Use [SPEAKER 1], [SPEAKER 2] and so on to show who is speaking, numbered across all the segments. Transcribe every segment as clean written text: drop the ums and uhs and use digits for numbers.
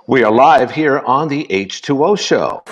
[SPEAKER 1] We are live here on the H2O show.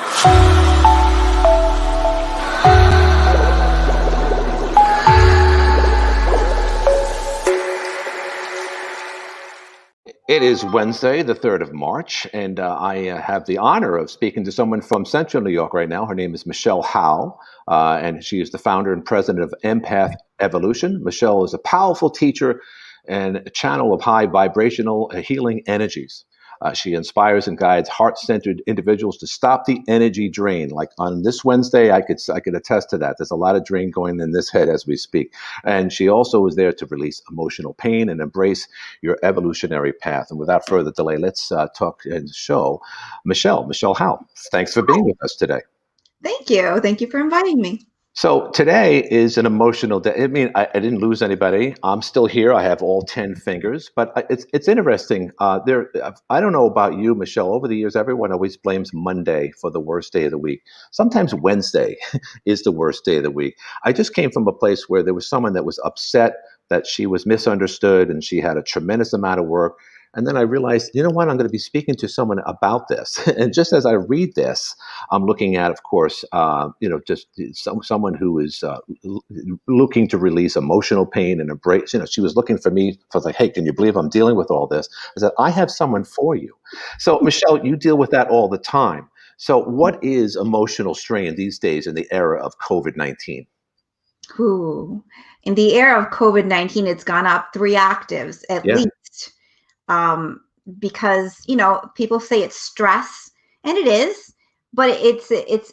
[SPEAKER 1] It is Wednesday, the 3rd of March, and I have the honor of speaking to someone from Central New York right now. Her name is Michelle Howe, and she is the founder and president of Empath Evolution. Michelle is a powerful teacher and a channel of high vibrational healing energies. She inspires and guides heart-centered individuals to stop the energy drain. Like on this Wednesday, I could attest to that. There's a lot of drain going in this head as we speak. And she also is there to release emotional pain and embrace your evolutionary path. And without further delay, let's talk and show Michelle Howe. Thanks for being with us today.
[SPEAKER 2] Thank you. Thank you for inviting me.
[SPEAKER 1] So today is an emotional day. I mean, I didn't lose anybody. I'm still here. I have all 10 fingers, but it's interesting. I don't know about you, Michelle. Over the years, everyone always blames Monday for the worst day of the week. Sometimes Wednesday is the worst day of the week. I just came from a place where there was someone that was upset that she was misunderstood and she had a tremendous amount of work. And then I realized, you know what, I'm going to be speaking to someone about this. And just as I read this, I'm looking at, of course, just someone who is looking to release emotional pain and embrace. She was looking for me for like, hey, can you believe I'm dealing with all this? I said, I have someone for you. So, Michelle, you deal with that all the time. So what is emotional strain these days in the era of COVID-19?
[SPEAKER 2] Ooh. In the era of COVID-19, it's gone up 3 octaves at least. Because, people say it's stress, and it is, but it's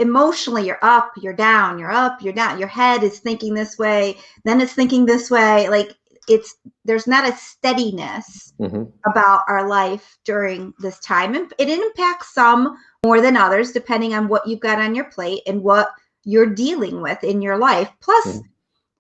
[SPEAKER 2] emotionally, you're up, you're down, you're up, you're down. Your head is thinking this way, then it's thinking this way. Like there's not a steadiness about our life during this time. And it impacts some more than others, depending on what you've got on your plate and what you're dealing with in your life. Plus,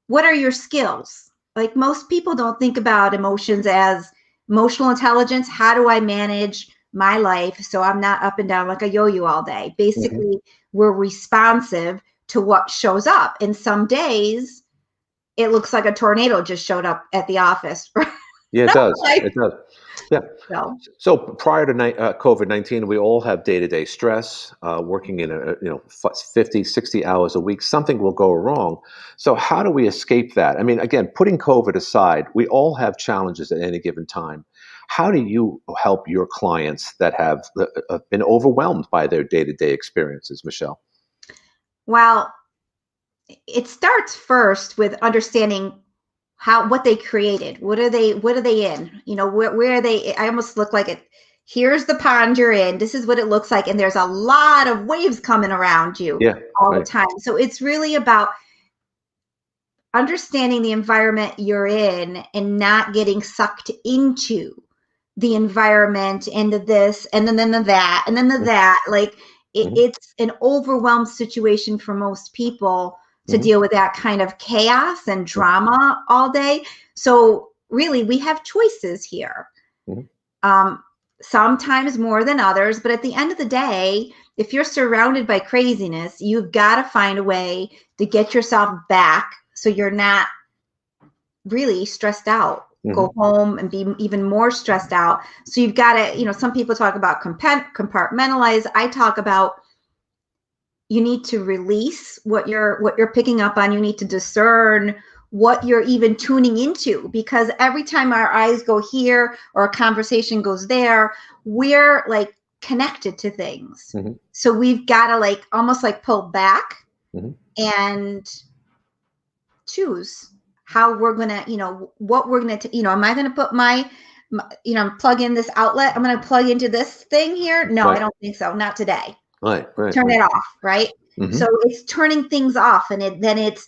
[SPEAKER 2] what are your skills? Like most people don't think about emotions as emotional intelligence. How do I manage my life so I'm not up and down like a yo-yo all day? Basically, we're responsive to what shows up. And some days it looks like a tornado just showed up at the office.
[SPEAKER 1] Yeah, it does. It does. Yeah. So prior to COVID-19, we all have day-to-day stress, working in 50, 60 hours a week. Something will go wrong. So how do we escape that? I mean, again, putting COVID aside, we all have challenges at any given time. How do you help your clients that have been overwhelmed by their day-to-day experiences, Michelle?
[SPEAKER 2] Well, it starts first with understanding what they created. What are they in? Where are they? I almost look like it. Here's the pond you're in. This is what it looks like. And there's a lot of waves coming around you all the time. So it's really about understanding the environment you're in and not getting sucked into the environment and this and then the that and then the that. Like it's an overwhelmed situation for most people to deal with that kind of chaos and drama all day. So really, we have choices here. Sometimes more than others, but at the end of the day, if you're surrounded by craziness, you've got to find a way to get yourself back so you're not really stressed out. Go home and be even more stressed out. So you've got to, some people talk about compartmentalize. I talk about you need to release what you're picking up on. You need to discern what you're even tuning into, because every time our eyes go here or a conversation goes there, we're like connected to things. So we've got to like almost like pull back and choose how we're going to, what we're going to, am I going to put my plug in this outlet? I'm going to plug into this thing here. No, I don't think so. Not today.
[SPEAKER 1] Right.
[SPEAKER 2] Turn it off. Right. So it's turning things off, and then it's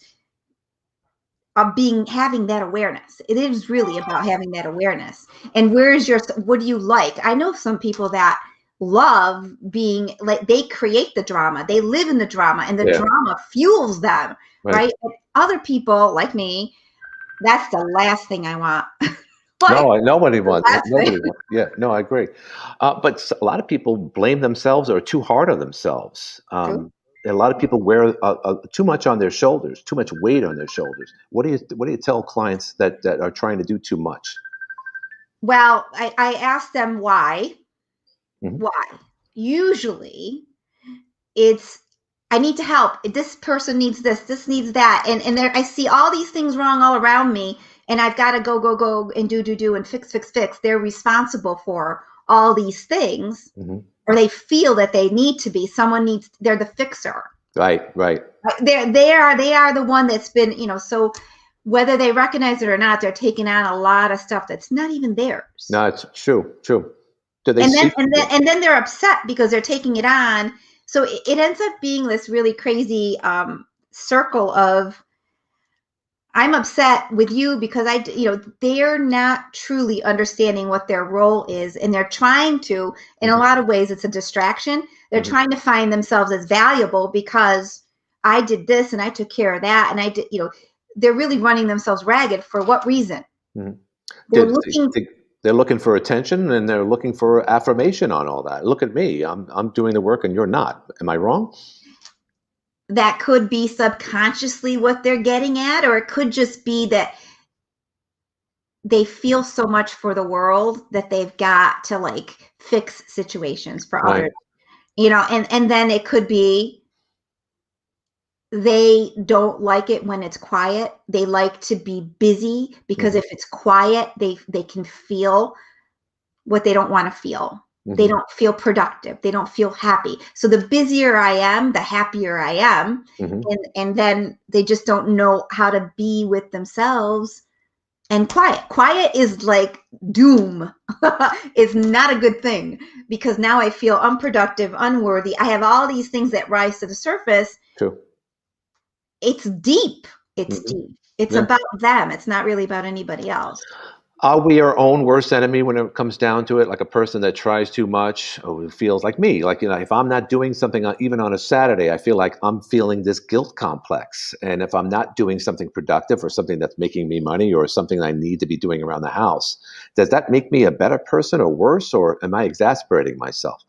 [SPEAKER 2] having that awareness. It is really about having that awareness. And what do you like? I know some people that love being like, they create the drama, they live in the drama, and the drama fuels them. Right. And other people like me, that's the last thing I want.
[SPEAKER 1] Nobody wants. Yeah, no, I agree. But a lot of people blame themselves or are too hard on themselves. A lot of people wear too much on their shoulders, too much weight on their shoulders. What do you tell clients that are trying to do too much?
[SPEAKER 2] Well, I ask them why, Why? Usually it's, I need to help. This person needs this needs that. And there, I see all these things wrong all around me, and I've got to go and do and fix. They're responsible for all these things, or they feel that they need to be. Someone needs, they're the fixer.
[SPEAKER 1] Right.
[SPEAKER 2] They are the one that's been, you know, so whether they recognize it or not, they're taking on a lot of stuff that's not even theirs.
[SPEAKER 1] No, it's true. Do they
[SPEAKER 2] and then they're upset because they're taking it on. So it ends up being this really crazy circle of, I'm upset with you because they're not truly understanding what their role is, and they're trying to, in a lot of ways, it's a distraction. They're trying to find themselves as valuable because I did this and I took care of that, and I did, they're really running themselves ragged. For what reason?
[SPEAKER 1] They're looking for attention, and they're looking for affirmation on all that. Look at me. I'm doing the work and you're not. Am I wrong?
[SPEAKER 2] That could be subconsciously what they're getting at, or it could just be that they feel so much for the world that they've got to like fix situations for others, and then it could be they don't like it when it's quiet. They like to be busy because if it's quiet, they can feel what they don't want to feel. They don't feel productive. They don't feel happy. So the busier I am, the happier I am. And then they just don't know how to be with themselves. And quiet is like doom. It's not a good thing, because now I feel unproductive, unworthy. I have all these things that rise to the surface.
[SPEAKER 1] True.
[SPEAKER 2] It's deep. It's deep. It's about them. It's not really about anybody else.
[SPEAKER 1] Are we our own worst enemy when it comes down to it? Like a person that tries too much, or feels like me, like, if I'm not doing something even on a Saturday, I feel like I'm feeling this guilt complex. And if I'm not doing something productive or something that's making me money or something I need to be doing around the house, does that make me a better person or worse, or am I exasperating myself?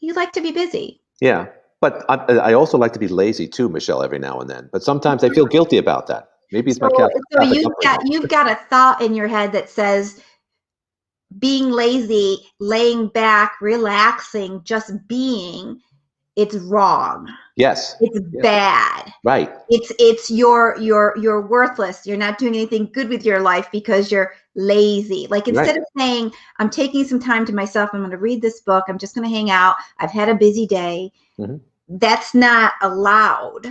[SPEAKER 2] You like to be busy.
[SPEAKER 1] Yeah. But I also like to be lazy too, Michelle, every now and then. But sometimes I feel guilty about that. Maybe it's my Catholic
[SPEAKER 2] you've got a thought in your head that says being lazy, laying back, relaxing, just being, it's wrong.
[SPEAKER 1] Yes.
[SPEAKER 2] It's bad.
[SPEAKER 1] Right.
[SPEAKER 2] It's you're worthless. You're not doing anything good with your life because you're lazy. Like, instead of saying, I'm taking some time to myself, I'm going to read this book, I'm just going to hang out, I've had a busy day. That's not allowed,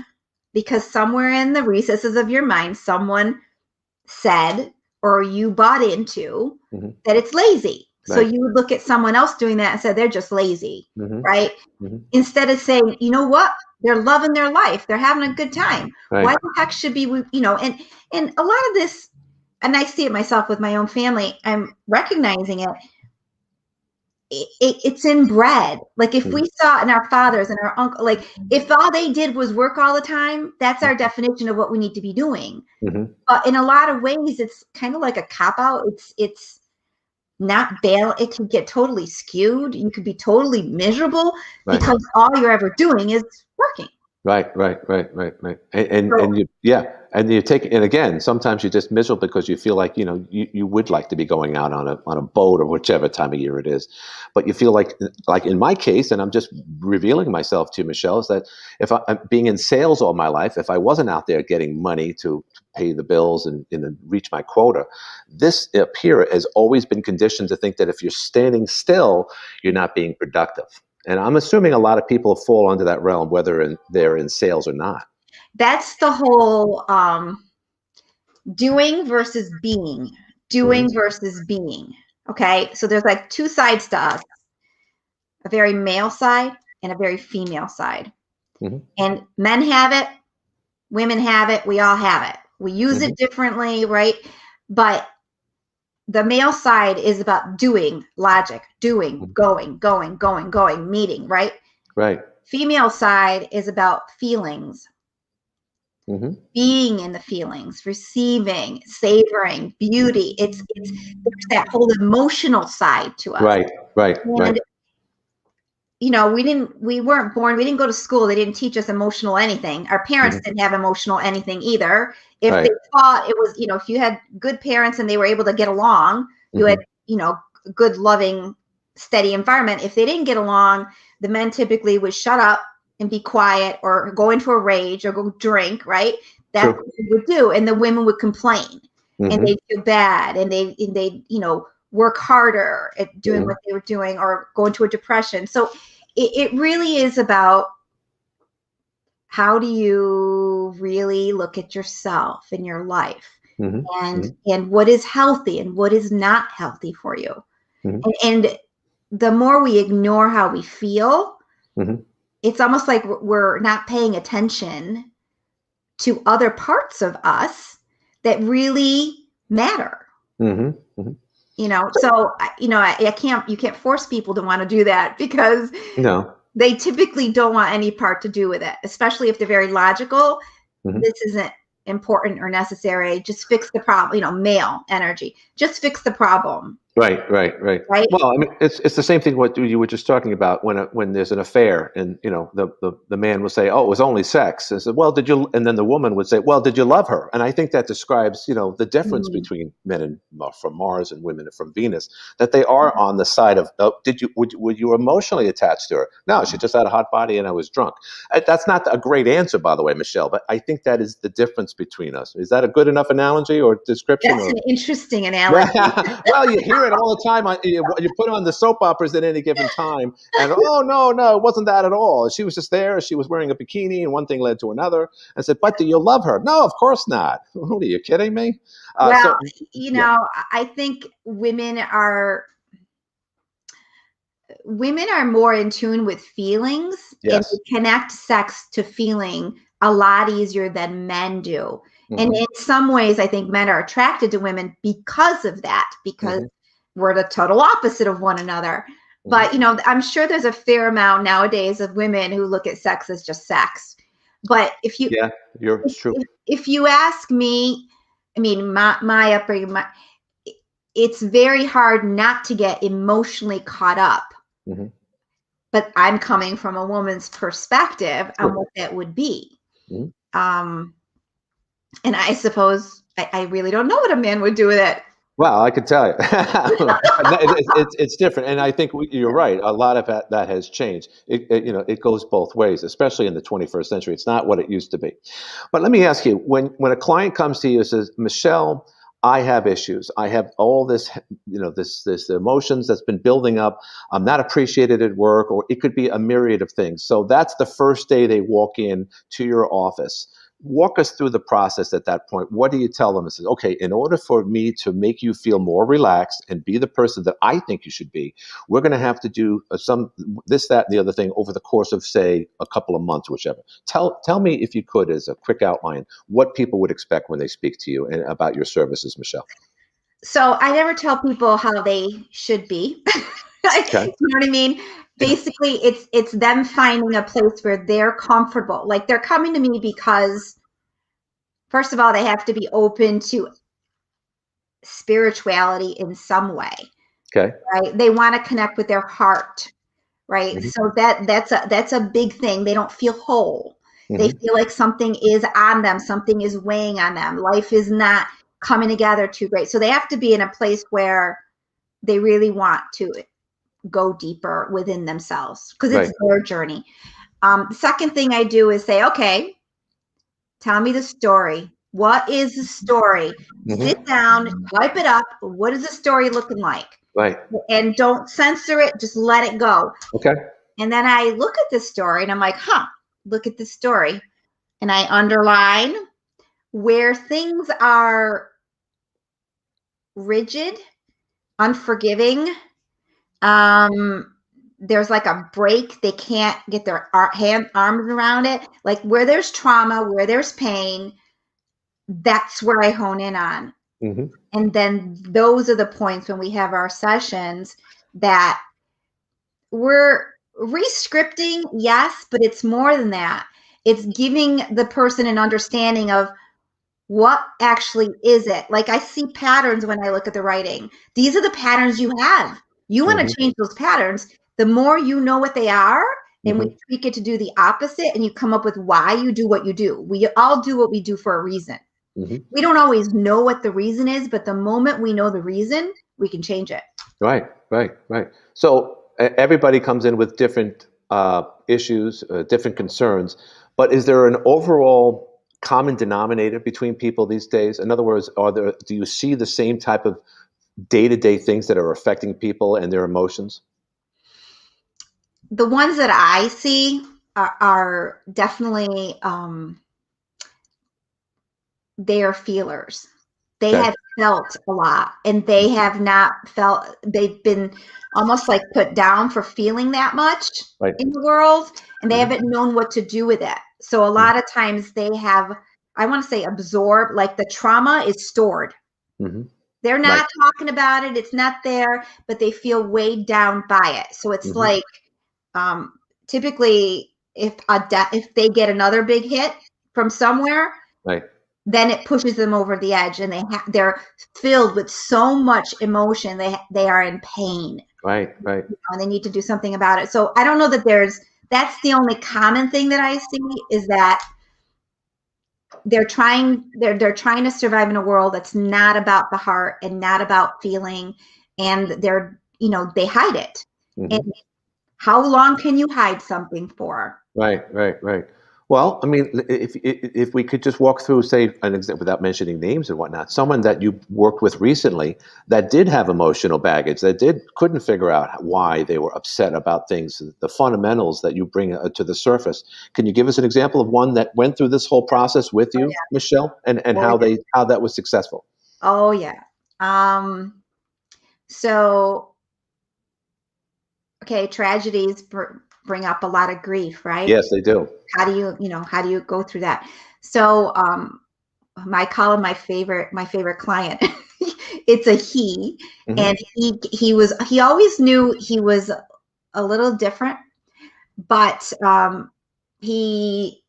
[SPEAKER 2] because somewhere in the recesses of your mind, someone said, or you bought into, that it's lazy. So you would look at someone else doing that and say, they're just lazy, right? Instead of saying, you know what? They're loving their life. They're having a good time. Why the heck should we, and a lot of this, and I see it myself with my own family, I'm recognizing it. It's inbred. Like, if we saw in our fathers and our uncle, like, if all they did was work all the time, that's our definition of what we need to be doing. But in a lot of ways, it's kind of like a cop-out. It's not bail. It can get totally skewed. You could be totally miserable because all you're ever doing is working. Right.
[SPEAKER 1] And you take, and again, sometimes you're just miserable because you feel like, you would like to be going out on a boat or whichever time of year it is, but you feel like in my case, and I'm just revealing myself to you, Michelle, is that if I'm being in sales all my life, if I wasn't out there getting money to pay the bills and reach my quota, this up here has always been conditioned to think that if you're standing still, you're not being productive. And I'm assuming a lot of people fall under that realm, whether they're in sales or not.
[SPEAKER 2] That's the whole doing versus being. Doing versus being. Okay, so there's like two sides to us: a very male side and a very female side. And men have it, women have it, we all have it. We use it differently, right? But the male side is about doing, logic, doing, going, meeting, right?
[SPEAKER 1] Right.
[SPEAKER 2] Female side is about feelings, being in the feelings, receiving, savoring, beauty. It's that whole emotional side to us.
[SPEAKER 1] Right.
[SPEAKER 2] We weren't born, we didn't go to school, they didn't teach us emotional anything. Our parents didn't have emotional anything either. If they taught, it was, if you had good parents and they were able to get along, you had, good, loving steady environment. If they didn't get along, the men typically would shut up and be quiet or go into a rage or go drink, right? That's
[SPEAKER 1] True.
[SPEAKER 2] what they would do. And the women would complain and
[SPEAKER 1] Mm-hmm.
[SPEAKER 2] they'd feel bad and they work harder at doing
[SPEAKER 1] Mm-hmm.
[SPEAKER 2] what they were doing or go into a depression. So it really is about how do you really look at yourself in your life
[SPEAKER 1] Mm-hmm.
[SPEAKER 2] and what is healthy and what is not healthy for you.
[SPEAKER 1] Mm-hmm.
[SPEAKER 2] And the more we ignore how we feel,
[SPEAKER 1] Mm-hmm.
[SPEAKER 2] it's almost like we're not paying attention to other parts of us that really matter.
[SPEAKER 1] Mm-hmm. Mm-hmm.
[SPEAKER 2] So I can't, you can't force people to want to do that because
[SPEAKER 1] No.
[SPEAKER 2] they typically don't want any part to do with it, especially if they're very logical.
[SPEAKER 1] Mm-hmm.
[SPEAKER 2] This isn't important or necessary. Just fix the problem, male energy. Just fix the problem.
[SPEAKER 1] Right, right, right.
[SPEAKER 2] Right?
[SPEAKER 1] Well, I mean, it's the same thing what you were just talking about when there's an affair, and the man will say, "Oh, it was only sex," and said, "Well, did you?" And then the woman would say, "Well, did you love her?" And I think that describes the difference
[SPEAKER 2] Mm.
[SPEAKER 1] between men and from Mars and women from Venus, that they are on the side of, oh, were you emotionally attached to her? No, she just had a hot body and I was drunk. That's not a great answer, by the way, Michelle, but I think that is the difference between us. Is that a good enough analogy or description?
[SPEAKER 2] That's an interesting analogy.
[SPEAKER 1] Well, you hear it all the time. You put on the soap operas at any given time, and oh no, it wasn't that at all. She was just there. She was wearing a bikini, and one thing led to another. I said, "But do you love her?" No, of course not. Who are you kidding me?
[SPEAKER 2] Well,
[SPEAKER 1] Yeah,
[SPEAKER 2] I think women are more in tune with feelings and
[SPEAKER 1] yes,
[SPEAKER 2] they connect sex to feeling a lot easier than men do. And
[SPEAKER 1] hmm
[SPEAKER 2] in some ways, I think men are attracted to women because of that, because
[SPEAKER 1] hmm
[SPEAKER 2] we're the total opposite of one another.
[SPEAKER 1] hmm
[SPEAKER 2] But, I'm sure there's a fair amount nowadays of women who look at sex as just sex. But
[SPEAKER 1] yeah, it's true.
[SPEAKER 2] if you ask me, I mean, my upbringing, it's very hard not to get emotionally caught up,
[SPEAKER 1] hmm
[SPEAKER 2] but I'm coming from a woman's perspective on
[SPEAKER 1] Sure.
[SPEAKER 2] what that would be.
[SPEAKER 1] Mhm.
[SPEAKER 2] Um, and I suppose I really don't know what a man would do with it.
[SPEAKER 1] Well, I could tell you. It's different, and I think you're right. A lot of that has changed. It goes both ways, especially in the 21st century. It's not what it used to be. But let me ask you: when a client comes to you and says, "Michelle, I have issues. I have all this, this emotions that's been building up. I'm not appreciated at work," or it could be a myriad of things. So that's the first day they walk in to your office. Walk us through the process at that point. What do you tell them? It says, okay, in order for me to make you feel more relaxed and be the person that I think you should be, we're going to have to do some this, that, and the other thing over the course of, say, a couple of months, whichever. Tell me, if you could, as a quick outline, what people would expect when they speak to you and about your services, Michelle.
[SPEAKER 2] So I never tell people how they should be.
[SPEAKER 1] Okay.
[SPEAKER 2] You know what I mean? Basically, it's them finding a place where they're comfortable. Like they're coming to me because, first of all, they have to be open to spirituality in some way,
[SPEAKER 1] Okay.
[SPEAKER 2] right? They want to connect with their heart, right?
[SPEAKER 1] hmm
[SPEAKER 2] So that's a big thing. They don't feel whole. They
[SPEAKER 1] hmm
[SPEAKER 2] feel like something is on them, something is weighing on them. Life is not coming together too great. So they have to be in a place where they really want to go deeper within themselves because it's
[SPEAKER 1] Right.
[SPEAKER 2] their journey. The second thing I do is say, okay, tell me the story. What is the story? Sit
[SPEAKER 1] hmm
[SPEAKER 2] down, type it up. What is the story looking like?
[SPEAKER 1] Right.
[SPEAKER 2] And don't censor it, just let it go.
[SPEAKER 1] Okay.
[SPEAKER 2] And then I look at the story and I'm like, look at the story. And I underline where things are rigid, unforgiving. There's like a break. They can't get their arms around it. Like where there's trauma, where there's pain, that's where I hone in on.
[SPEAKER 1] hmm
[SPEAKER 2] And then those are the points when we have our sessions that we're re-scripting, yes, but it's more than that. It's giving the person an understanding of what actually is it. Like I see patterns when I look at the writing. These are the patterns you have. You want
[SPEAKER 1] hmm
[SPEAKER 2] to change those patterns. The more you know what they are, and we
[SPEAKER 1] hmm
[SPEAKER 2] tweak it to do the opposite, and you come up with why you do what you do. We all do what we do for a reason.
[SPEAKER 1] hmm
[SPEAKER 2] We don't always know what the reason is, but the moment we know the reason, we can change it.
[SPEAKER 1] Right. right. So everybody comes in with different issues, different concerns, but is there an overall common denominator between people these days? In other words, do you see the same type of day-to-day things that are affecting people and their emotions?
[SPEAKER 2] The ones that I see are definitely they are feelers. They
[SPEAKER 1] Okay.
[SPEAKER 2] have felt a lot, and they have not felt, they've been almost like put down for feeling that much
[SPEAKER 1] Right.
[SPEAKER 2] in the world, and they
[SPEAKER 1] Mhm.
[SPEAKER 2] haven't known what to do with it. So a
[SPEAKER 1] Mhm.
[SPEAKER 2] lot of times they have, I want to say, absorbed, like the trauma is stored.
[SPEAKER 1] Mhm.
[SPEAKER 2] They're
[SPEAKER 1] Right.
[SPEAKER 2] not talking about it, it's not there, but they feel weighed down by it. So it's
[SPEAKER 1] Mhm.
[SPEAKER 2] like, um, typically if they get another big hit from somewhere,
[SPEAKER 1] Right.
[SPEAKER 2] then it pushes them over the edge, and they're filled with so much emotion. They are in pain,
[SPEAKER 1] Right. Right.
[SPEAKER 2] and they need to do something about it. So I don't know that that's the only common thing that I see, is that they're trying to survive in a world that's not about the heart and not about feeling, and they hide it. And
[SPEAKER 1] Mhm.
[SPEAKER 2] how long can you hide something for?
[SPEAKER 1] Right. Well, I mean, if we could just walk through, say, an example without mentioning names and whatnot, someone that you worked with recently that did have emotional baggage, that couldn't figure out why they were upset about things, the fundamentals that you bring to the surface. Can you give us an example of one that went through this whole process with you, Michelle, and
[SPEAKER 2] Oh,
[SPEAKER 1] how that was successful?
[SPEAKER 2] oh yeah. So okay, tragedies bring up a lot of grief, right?
[SPEAKER 1] Yes, they do.
[SPEAKER 2] How do you go through that? So I call him my favorite client. It's a he,
[SPEAKER 1] Hmm.
[SPEAKER 2] and he always knew he was a little different, but he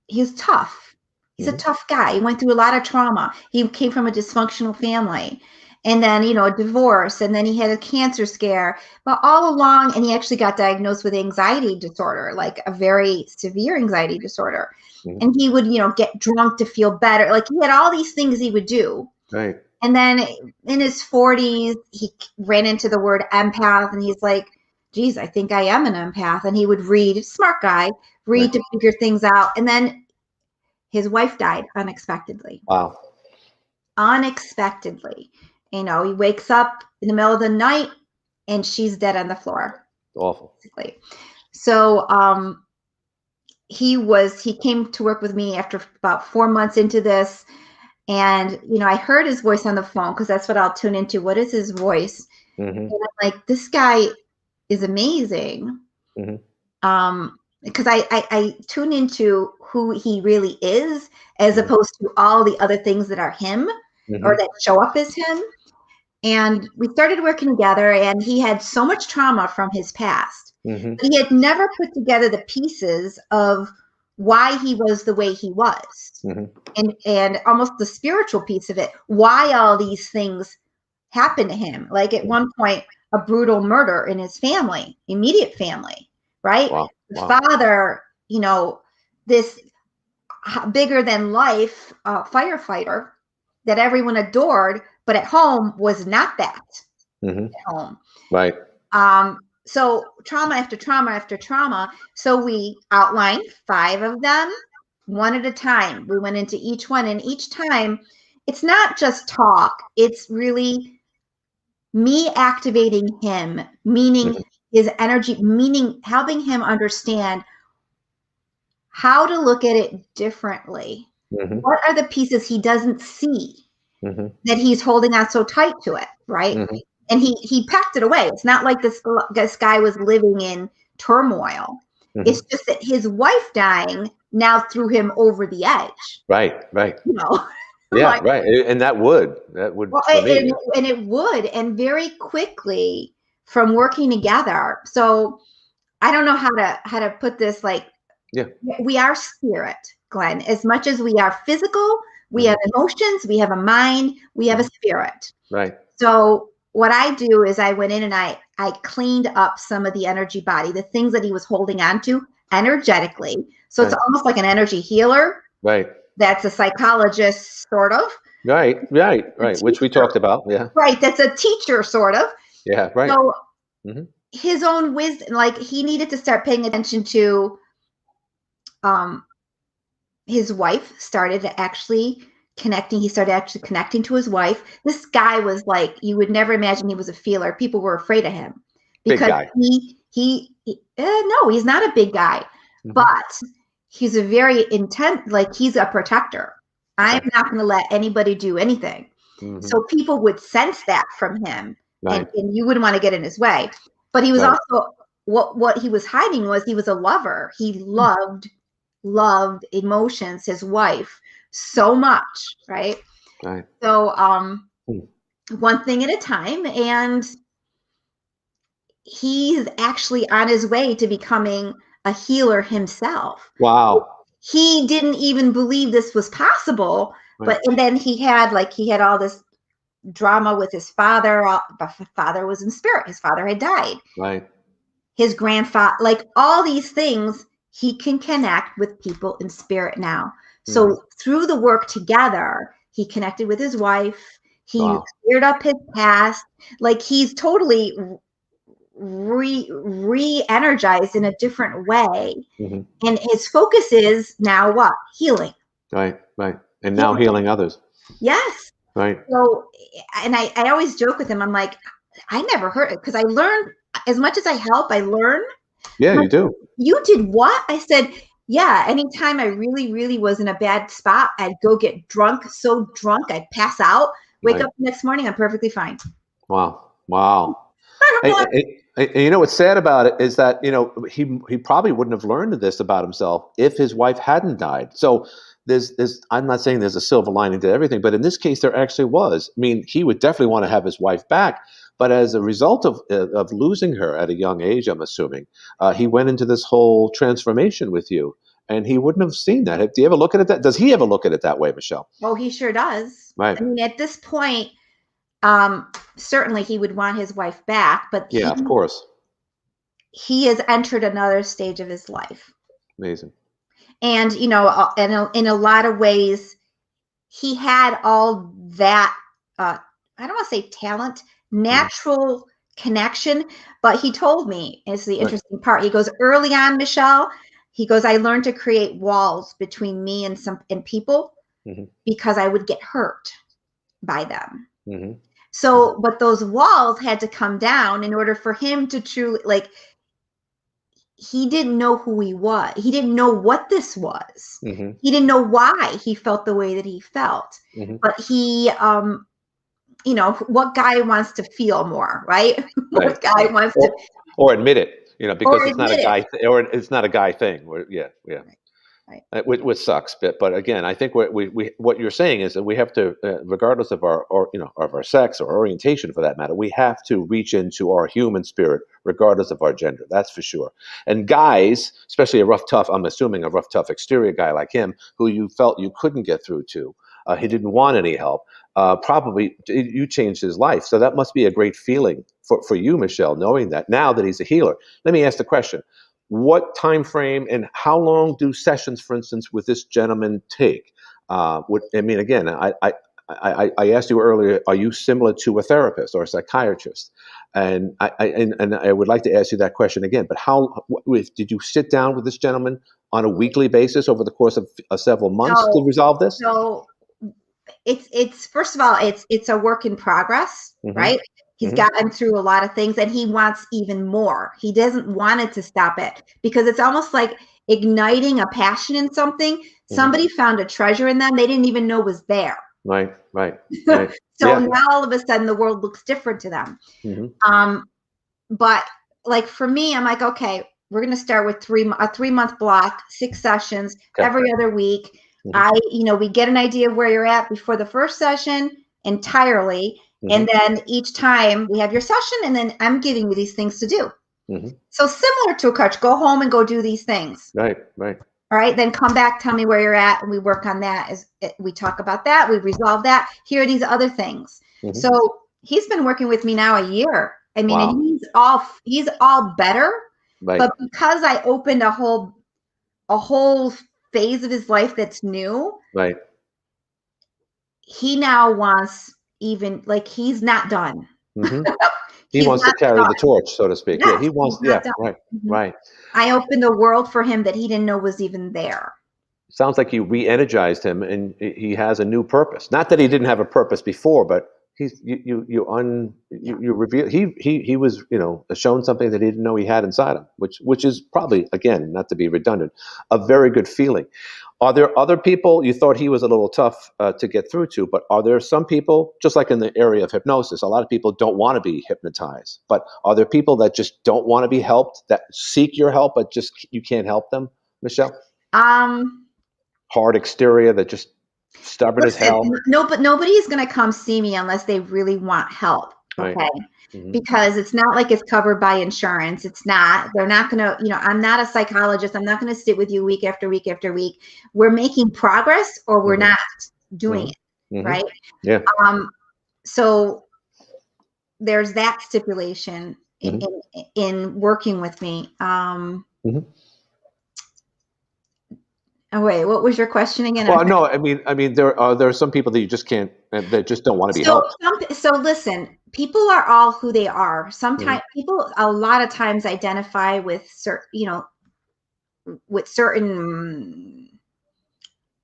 [SPEAKER 2] he's tough. He's a
[SPEAKER 1] Hmm.
[SPEAKER 2] tough guy. He went through a lot of trauma. He came from a dysfunctional family, and then a divorce, and then he had a cancer scare. But all along, and he actually got diagnosed with anxiety disorder, like a very severe anxiety disorder.
[SPEAKER 1] Hmm.
[SPEAKER 2] And he would get drunk to feel better. Like, he had all these things he would do.
[SPEAKER 1] Right.
[SPEAKER 2] And then in his 40s, he ran into the word empath, and he's like, geez, I think I am an empath. And he would read, smart guy,
[SPEAKER 1] Right.
[SPEAKER 2] read to figure things out. And then his wife died unexpectedly.
[SPEAKER 1] Wow.
[SPEAKER 2] Unexpectedly. He wakes up in the middle of the night, and she's dead on the floor,
[SPEAKER 1] Awful.
[SPEAKER 2] basically. So he came to work with me after about 4 months into this. And I heard his voice on the phone, because that's what I'll tune into. What is his voice?
[SPEAKER 1] Hmm.
[SPEAKER 2] And I'm like, this guy is amazing.
[SPEAKER 1] Hmm.
[SPEAKER 2] Because I tune into who he really is, as
[SPEAKER 1] Hmm.
[SPEAKER 2] opposed to all the other things that are him, or
[SPEAKER 1] Hmm.
[SPEAKER 2] that show up as him. And we started working together, and he had so much trauma from his past,
[SPEAKER 1] Hmm.
[SPEAKER 2] but he had never put together the pieces of why he was the way he was,
[SPEAKER 1] Hmm.
[SPEAKER 2] and almost the spiritual piece of it, why all these things happened to him. Like, at one point, a brutal murder in his family, immediate family, right?
[SPEAKER 1] Wow.
[SPEAKER 2] The
[SPEAKER 1] Wow.
[SPEAKER 2] father, this bigger than life firefighter that everyone adored, but at home was not that
[SPEAKER 1] Hmm.
[SPEAKER 2] at home.
[SPEAKER 1] Right.
[SPEAKER 2] So trauma after trauma after trauma. So we outlined 5 of them, one at a time. We went into each one, and each time it's not just talk, it's really me activating him, meaning
[SPEAKER 1] Hmm.
[SPEAKER 2] his energy, meaning helping him understand how to look at it differently.
[SPEAKER 1] Hmm.
[SPEAKER 2] What are the pieces he doesn't see
[SPEAKER 1] Hmm.
[SPEAKER 2] that he's holding on so tight to it, right?
[SPEAKER 1] Hmm.
[SPEAKER 2] And he packed it away. It's not like this guy was living in turmoil. It's
[SPEAKER 1] Hmm.
[SPEAKER 2] just that his wife dying now threw him over the edge.
[SPEAKER 1] Right.
[SPEAKER 2] You know,
[SPEAKER 1] Yeah,
[SPEAKER 2] like,
[SPEAKER 1] right. And that would
[SPEAKER 2] well,
[SPEAKER 1] for me.
[SPEAKER 2] and it would, and very quickly from working together. So I don't know how to put this. Like,
[SPEAKER 1] Yeah.
[SPEAKER 2] we are spirit, Glenn. As much as we are physical, we
[SPEAKER 1] Hmm.
[SPEAKER 2] have emotions, we have a mind, we have a
[SPEAKER 1] Hmm.
[SPEAKER 2] spirit.
[SPEAKER 1] Right.
[SPEAKER 2] So what I do is I went in and I cleaned up some of the energy body, the things that he was holding on to energetically. So it's
[SPEAKER 1] Right.
[SPEAKER 2] almost like an energy healer.
[SPEAKER 1] Right.
[SPEAKER 2] That's a psychologist, sort of.
[SPEAKER 1] Right. Which we talked about. Yeah.
[SPEAKER 2] Right. That's a teacher, sort of.
[SPEAKER 1] Yeah. Right.
[SPEAKER 2] So
[SPEAKER 1] Hmm.
[SPEAKER 2] his own wisdom, like he needed to start paying attention to, his wife started to actually connecting. He started actually connecting to his wife. This guy was like, you would never imagine he was a feeler. People were afraid of him
[SPEAKER 1] Big
[SPEAKER 2] because
[SPEAKER 1] guy.
[SPEAKER 2] no, he's not a big guy,
[SPEAKER 1] Hmm.
[SPEAKER 2] but he's a very intense, like he's a protector.
[SPEAKER 1] Okay.
[SPEAKER 2] I'm not going to let anybody do anything.
[SPEAKER 1] Hmm.
[SPEAKER 2] So people would sense that from him,
[SPEAKER 1] Right.
[SPEAKER 2] and you wouldn't want to get in his way. But he was
[SPEAKER 1] Right.
[SPEAKER 2] also, what he was hiding was he was a lover. He loved emotions, his wife, so much, right?
[SPEAKER 1] Right.
[SPEAKER 2] So
[SPEAKER 1] Hmm.
[SPEAKER 2] one thing at a time, and he's actually on his way to becoming a healer himself.
[SPEAKER 1] Wow.
[SPEAKER 2] He didn't even believe this was possible,
[SPEAKER 1] Right.
[SPEAKER 2] and then he had all this drama with his father. His father was in spirit. His father had died.
[SPEAKER 1] Right.
[SPEAKER 2] His grandfather, like all these things, he can connect with people in spirit now. So through the work together, he connected with his wife. He
[SPEAKER 1] Wow.
[SPEAKER 2] cleared up his past. Like he's totally re-energized in a different way.
[SPEAKER 1] Hmm.
[SPEAKER 2] And his focus is now what? Healing.
[SPEAKER 1] Right. Right. And now healing others.
[SPEAKER 2] Yes.
[SPEAKER 1] Right.
[SPEAKER 2] So, and I always joke with him. I'm like, I never heard it, because I learned, as much as I help, I learn.
[SPEAKER 1] Yeah, you do.
[SPEAKER 2] You did what? I said, yeah, anytime I really, really was in a bad spot, I'd go get drunk, so drunk, I'd pass out, wake
[SPEAKER 1] Right.
[SPEAKER 2] up the next morning, I'm perfectly fine.
[SPEAKER 1] Wow. Wow.
[SPEAKER 2] I don't know.
[SPEAKER 1] You know what's sad about it is that he probably wouldn't have learned this about himself if his wife hadn't died. So there's I'm not saying there's a silver lining to everything, but in this case there actually was. I mean, he would definitely want to have his wife back, but as a result of losing her at a young age, I'm assuming he went into this whole transformation with you, and he wouldn't have seen that. Do you ever look at it that? Does he ever look at it that way, Michelle?
[SPEAKER 2] Oh, he sure does.
[SPEAKER 1] Right.
[SPEAKER 2] I mean, at this point, certainly he would want his wife back, but
[SPEAKER 1] Yeah, of course.
[SPEAKER 2] he has entered another stage of his life.
[SPEAKER 1] Amazing.
[SPEAKER 2] And, in a lot of ways, he had all that, I don't want to say talent, natural connection, but he told me, it's the interesting part. He goes, early on, Michelle, he goes, I learned to create walls between me and people because I would get hurt by them. So, but those walls had to come down in order for him to truly, like, he didn't know who he was. He didn't know what this was. He didn't know why he felt the way that he felt. But he, what guy wants to feel more, right? What guy wants to,
[SPEAKER 1] or admit it, because
[SPEAKER 2] or
[SPEAKER 1] it's not a guy, or it's not a guy thing. Yeah.
[SPEAKER 2] Right.
[SPEAKER 1] Which sucks, but again, I think what you're saying is that we have to, regardless of of our sex or orientation, for that matter, we have to reach into our human spirit, regardless of our gender. That's for sure. And guys, especially I'm assuming a rough, tough exterior guy like him, who you felt you couldn't get through to, he didn't want any help. Probably you changed his life, so that must be a great feeling for you, Michelle, knowing that now that he's a healer. Let me ask the question. What time frame and how long do sessions, for instance, with this gentleman take? Again, I asked you earlier, are you similar to a therapist or a psychiatrist? And I would like to ask you that question again. But did you sit down with this gentleman on a weekly basis over the course of several months to resolve this?
[SPEAKER 2] So it's first of all, it's a work in progress, right? He's gotten through a lot of things, and he wants even more. He doesn't want it to stop it, because it's almost like igniting a passion in something. Somebody found a treasure in them they didn't even know was there.
[SPEAKER 1] Right.
[SPEAKER 2] So now all of a sudden the world looks different to them. But like for me, I'm like, okay, we're going to start with a 3-month block, 6 sessions every other week. We get an idea of where you're at before the first session entirely. And then each time we have your session, and then I'm giving you these things to do. So similar to a coach, go home and go do these things.
[SPEAKER 1] Right.
[SPEAKER 2] All right. Then come back, tell me where you're at, and we work on that. We talk about that. We resolve that. Here are these other things. So he's been working with me now a year. I mean, and he's all better. Right. But because I opened a whole phase of his life that's new.
[SPEAKER 1] Right.
[SPEAKER 2] he now wants even like he's not done.
[SPEAKER 1] Hmm. He
[SPEAKER 2] He's
[SPEAKER 1] wants to
[SPEAKER 2] not
[SPEAKER 1] carry
[SPEAKER 2] done.
[SPEAKER 1] the torch, so to speak. Yeah,
[SPEAKER 2] Yes,
[SPEAKER 1] he
[SPEAKER 2] he's
[SPEAKER 1] wants.
[SPEAKER 2] not
[SPEAKER 1] Yeah,
[SPEAKER 2] done.
[SPEAKER 1] right,
[SPEAKER 2] Mhm.
[SPEAKER 1] right.
[SPEAKER 2] I opened a world for him that he didn't know was even there.
[SPEAKER 1] Sounds like you re-energized him, and he has a new purpose. Not that he didn't have a purpose before, but
[SPEAKER 2] Yeah.
[SPEAKER 1] you reveal he was shown something that he didn't know he had inside him, which is probably, again, not to be redundant, a very good feeling. Are there other people you thought he was a little tough to get through to? But are there some people, just like in the area of hypnosis, a lot of people don't want to be hypnotized. But are there people that just don't want to be helped, that seek your help, but just you can't help them, Michelle?
[SPEAKER 2] Um,
[SPEAKER 1] Hard exterior that just stubborn as
[SPEAKER 2] Listen,
[SPEAKER 1] hell.
[SPEAKER 2] no, but nobody's going to come see me unless they really want help.
[SPEAKER 1] Right.
[SPEAKER 2] Okay.
[SPEAKER 1] Hmm.
[SPEAKER 2] Because it's not like it's covered by insurance. It's not. They're not going to, I'm not a psychologist. I'm not going to sit with you week after week after week. We're making progress or we're
[SPEAKER 1] Hmm.
[SPEAKER 2] not doing
[SPEAKER 1] Hmm.
[SPEAKER 2] it.
[SPEAKER 1] Hmm.
[SPEAKER 2] Right.
[SPEAKER 1] Yeah.
[SPEAKER 2] Um, so there's that stipulation
[SPEAKER 1] Hmm.
[SPEAKER 2] in working with me.
[SPEAKER 1] Hmm.
[SPEAKER 2] Oh, wait, what was your question again?
[SPEAKER 1] Well, no, I mean, there are some people that you just can't, that just don't want to be
[SPEAKER 2] So,
[SPEAKER 1] helped.
[SPEAKER 2] so listen, people are all who they are.
[SPEAKER 1] Hmm.
[SPEAKER 2] Sometimes people, a lot of times, identify with certain, with certain,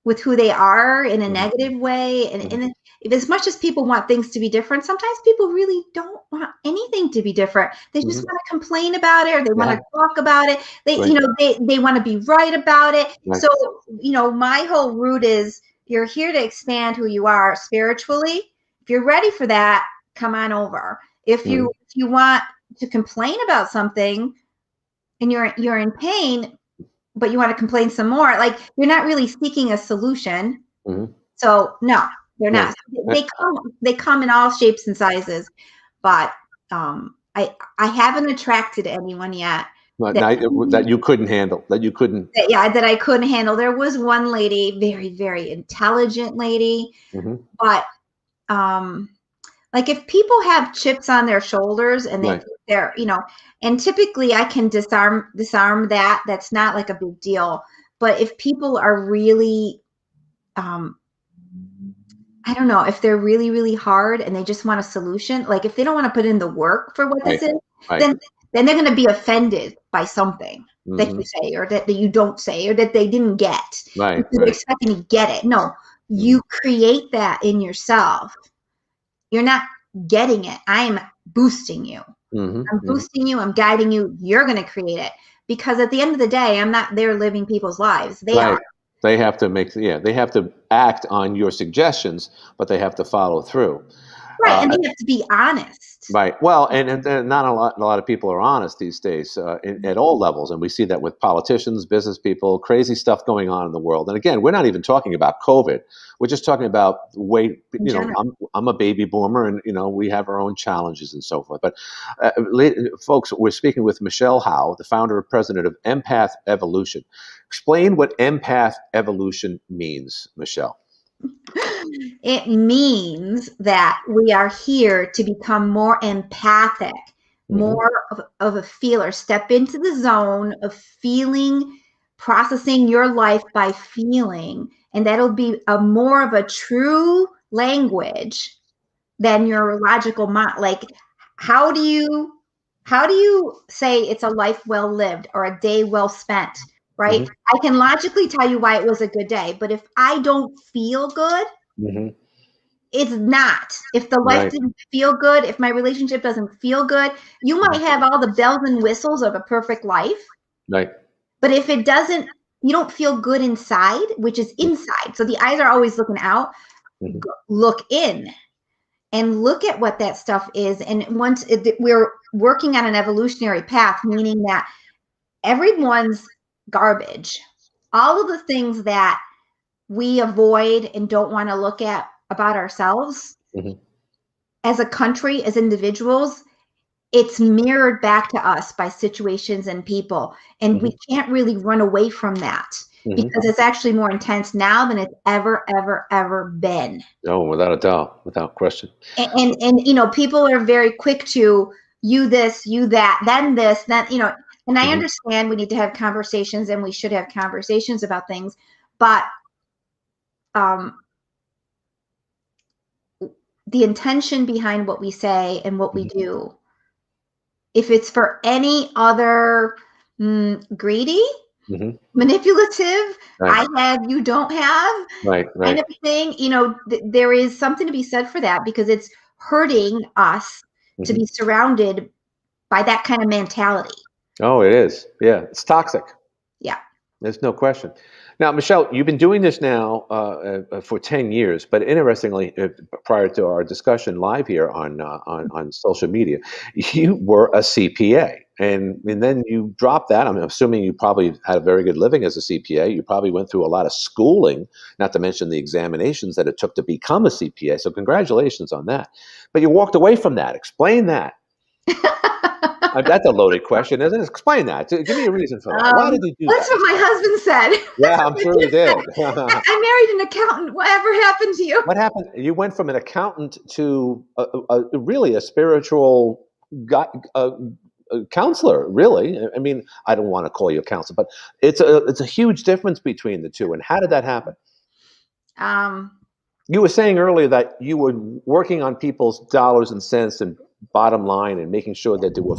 [SPEAKER 2] with who they are in a
[SPEAKER 1] Hmm.
[SPEAKER 2] negative way. And,
[SPEAKER 1] Hmm.
[SPEAKER 2] and if, as much as people want things to be different, sometimes people really don't want anything to be different. They just
[SPEAKER 1] Hmm.
[SPEAKER 2] want to complain about it, or they want
[SPEAKER 1] Yeah.
[SPEAKER 2] to talk about it. They,
[SPEAKER 1] Right.
[SPEAKER 2] they want to be right about it.
[SPEAKER 1] Right.
[SPEAKER 2] So, my whole route is you're here to expand who you are spiritually. If you're ready for that, come on over. If
[SPEAKER 1] Hmm.
[SPEAKER 2] you want to complain about something and you're in pain, but you want to complain some more, like you're not really seeking a solution.
[SPEAKER 1] Hmm.
[SPEAKER 2] So no, they're
[SPEAKER 1] No.
[SPEAKER 2] not. They come in all shapes and sizes, but I haven't attracted anyone yet
[SPEAKER 1] Not,
[SPEAKER 2] that
[SPEAKER 1] that you couldn't handle, that you couldn't.
[SPEAKER 2] that I couldn't handle. There was one lady, very, very intelligent lady,
[SPEAKER 1] Hmm.
[SPEAKER 2] but um like if people have chips on their shoulders and
[SPEAKER 1] Right.
[SPEAKER 2] they're, and typically I can disarm that. That's not like a big deal. But if people are really um I don't know, if they're really, really hard and they just want a solution, like if they don't want to put in the work for what this
[SPEAKER 1] Right.
[SPEAKER 2] is,
[SPEAKER 1] Right.
[SPEAKER 2] then they're going to be offended by something that
[SPEAKER 1] Hmm.
[SPEAKER 2] you say or that you don't say or that they didn't get.
[SPEAKER 1] Right.
[SPEAKER 2] Because they're
[SPEAKER 1] Right.
[SPEAKER 2] expecting to get it. No,
[SPEAKER 1] Hmm.
[SPEAKER 2] you create that in yourself. You're not getting it. I am boosting you.
[SPEAKER 1] Hmm.
[SPEAKER 2] I'm
[SPEAKER 1] Hmm.
[SPEAKER 2] boosting you. I'm guiding you. You're going to create it. Because at the end of the day, I'm not there living people's lives. They
[SPEAKER 1] Right.
[SPEAKER 2] are.
[SPEAKER 1] They have to make, yeah, they have to act on your suggestions, but they have to follow through.
[SPEAKER 2] Right. And
[SPEAKER 1] Uh,
[SPEAKER 2] they have to be honest.
[SPEAKER 1] Right. Well, and not a lot of people are honest these days, at all levels, and we see that with politicians, business people, crazy stuff going on in the world. And again, we're not even talking about COVID. We're just talking about the way,
[SPEAKER 2] In general.
[SPEAKER 1] I'm a baby boomer, and we have our own challenges and so forth. But folks, we're speaking with Michelle Howe, the founder and president of Empath Evolution. Explain what Empath Evolution means, Michelle.
[SPEAKER 2] It means that we are here to become more empathic,
[SPEAKER 1] Hmm.
[SPEAKER 2] more of a feeler, step into the zone of feeling, processing your life by feeling. And that'll be a more of a true language than your logical mind. Like, how do you say it's a life well lived or a day well spent, right?
[SPEAKER 1] Hmm.
[SPEAKER 2] I can logically tell you why it was a good day, but if I don't feel good,
[SPEAKER 1] Hmm.
[SPEAKER 2] it's not. If the life
[SPEAKER 1] Right.
[SPEAKER 2] didn't feel good, if my relationship doesn't feel good, you might
[SPEAKER 1] Mhm.
[SPEAKER 2] have all the bells and whistles of a perfect life,
[SPEAKER 1] Right.
[SPEAKER 2] but if it doesn't, you don't feel good inside, which is inside. So the eyes are always looking out.
[SPEAKER 1] Hmm.
[SPEAKER 2] Look in and look at what that stuff is. And once we're working on an evolutionary path, meaning that everyone's garbage, all of the things that we avoid and don't want to look at about ourselves
[SPEAKER 1] Hmm.
[SPEAKER 2] as a country, as individuals, it's mirrored back to us by situations and people. And we
[SPEAKER 1] Hmm.
[SPEAKER 2] can't really run away from that
[SPEAKER 1] Hmm.
[SPEAKER 2] because it's actually more intense now than it's ever, ever, ever been.
[SPEAKER 1] Oh, without a doubt, without question.
[SPEAKER 2] And people are very quick to you this, you that, then this, then, and I
[SPEAKER 1] Hmm.
[SPEAKER 2] understand we need to have conversations and we should have conversations about things, but um the intention behind what we say and what we do. If it's for any other greedy, manipulative,
[SPEAKER 1] Right.
[SPEAKER 2] I have, you don't have,
[SPEAKER 1] Right.
[SPEAKER 2] kind
[SPEAKER 1] Right.
[SPEAKER 2] of thing, there is something to be said for that, because it's hurting us to be surrounded by that kind of mentality.
[SPEAKER 1] Oh, it is. Yeah, it's toxic.
[SPEAKER 2] Yeah.
[SPEAKER 1] There's no question. Now, Michelle, you've been doing this now for 10 years, but interestingly, prior to our discussion live here on social media, you were a CPA, and then you dropped that. I'm assuming you probably had a very good living as a CPA. You probably went through a lot of schooling, not to mention the examinations that it took to become a CPA. So congratulations on that. But you walked away from that. Explain that. That's a loaded question, isn't it? Explain that. Give me a reason for that. Why did you do
[SPEAKER 2] That's
[SPEAKER 1] that,
[SPEAKER 2] what my
[SPEAKER 1] Michelle?
[SPEAKER 2] husband said. That's
[SPEAKER 1] Yeah,
[SPEAKER 2] what
[SPEAKER 1] I'm
[SPEAKER 2] my
[SPEAKER 1] sure he
[SPEAKER 2] kids said.
[SPEAKER 1] did.
[SPEAKER 2] I married an accountant. Whatever happened to you?
[SPEAKER 1] What happened? You went from an accountant to really a spiritual counselor. Really, I mean, I don't want to call you a counselor, but it's a huge difference between the two. And how did that happen?
[SPEAKER 2] Um,
[SPEAKER 1] You were saying earlier that you were working on people's dollars and cents and bottom line and making sure that they were,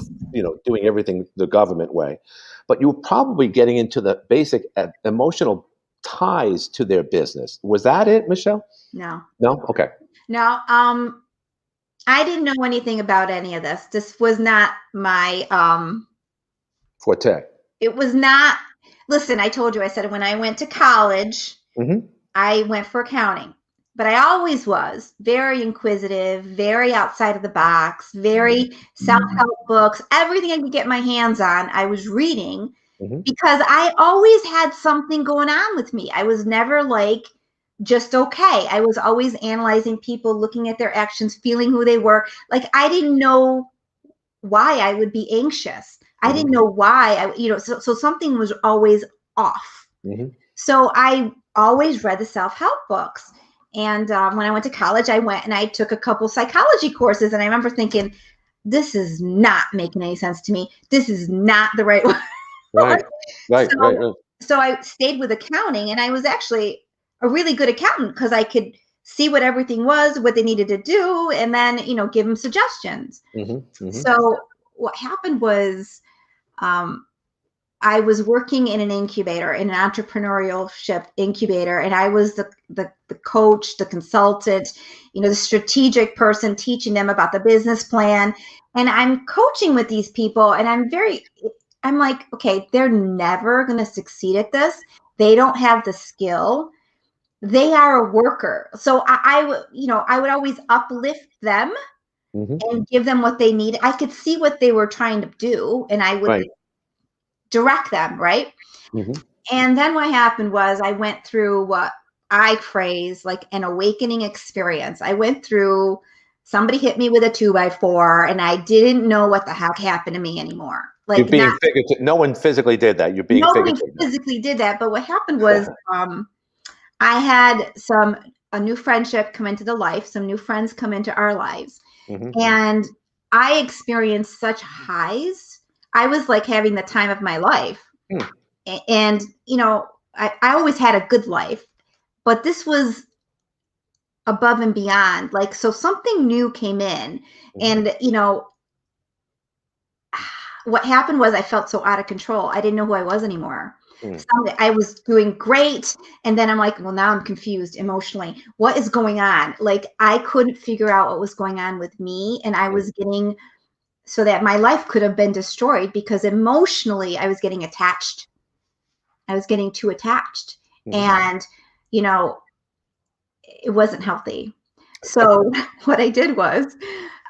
[SPEAKER 1] doing everything the government way. But you were probably getting into the basic emotional ties to their business. Was that it, Michelle?
[SPEAKER 2] no,
[SPEAKER 1] No? Okay.
[SPEAKER 2] no. I didn't know anything about any of this. This was not my,
[SPEAKER 1] Forte.
[SPEAKER 2] it was not, listen, I told you, I said, when I went to college,
[SPEAKER 1] Mm-hmm.
[SPEAKER 2] I went for accounting, but I always was very inquisitive, very outside of the box, very self-help books, everything I could get my hands on, I was reading,
[SPEAKER 1] Mm-hmm.
[SPEAKER 2] because I always had something going on with me. I was never like just okay. I was always analyzing people, looking at their actions, feeling who they were. Like, I didn't know why I would be anxious. I didn't know why so something was always off.
[SPEAKER 1] Mm-hmm.
[SPEAKER 2] So I always read the self-help books. And when I went to college, I went and I took a couple psychology courses. And I remember thinking, this is not making any sense to me. This is not the right way.
[SPEAKER 1] Right. Right. Right. Right.
[SPEAKER 2] So I stayed with accounting, and I was actually a really good accountant because I could see what everything was, what they needed to do, and then, give them suggestions.
[SPEAKER 1] Mm-hmm. Mm-hmm.
[SPEAKER 2] So what happened was, I was working in an incubator, in an entrepreneurship incubator, and I was the coach, the consultant, the strategic person teaching them about the business plan. And I'm coaching with these people, and I'm like, okay, they're never going to succeed at this. They don't have the skill. They are a worker. So I would always uplift them
[SPEAKER 1] Mm-hmm.
[SPEAKER 2] and give them what they need. I could see what they were trying to do, and I would
[SPEAKER 1] Right.
[SPEAKER 2] direct them, right?
[SPEAKER 1] Mm-hmm.
[SPEAKER 2] And then what happened was I went through what I phrase like an awakening experience. I went through, somebody hit me with a 2x4, and I didn't know what the heck happened to me anymore.
[SPEAKER 1] You're
[SPEAKER 2] Like,
[SPEAKER 1] being
[SPEAKER 2] not,
[SPEAKER 1] figurative. No one physically did that. You're being
[SPEAKER 2] nobody
[SPEAKER 1] figurative now.
[SPEAKER 2] physically did that. But what happened was, I had a new friendship come into the life, some new friends come into our lives.
[SPEAKER 1] Mm-hmm.
[SPEAKER 2] And I experienced such highs. I was like having the time of my life.
[SPEAKER 1] Hmm.
[SPEAKER 2] And, I always had a good life, but this was above and beyond. Like, so something new came in. And, what happened was I felt so out of control. I didn't know who I was anymore. So I was doing great. And then I'm like, well, now I'm confused emotionally. What is going on? Like, I couldn't figure out what was going on with me. And I was getting, so that my life could have been destroyed, because emotionally I was getting attached. I was getting too attached. And, it wasn't healthy. So what I did was,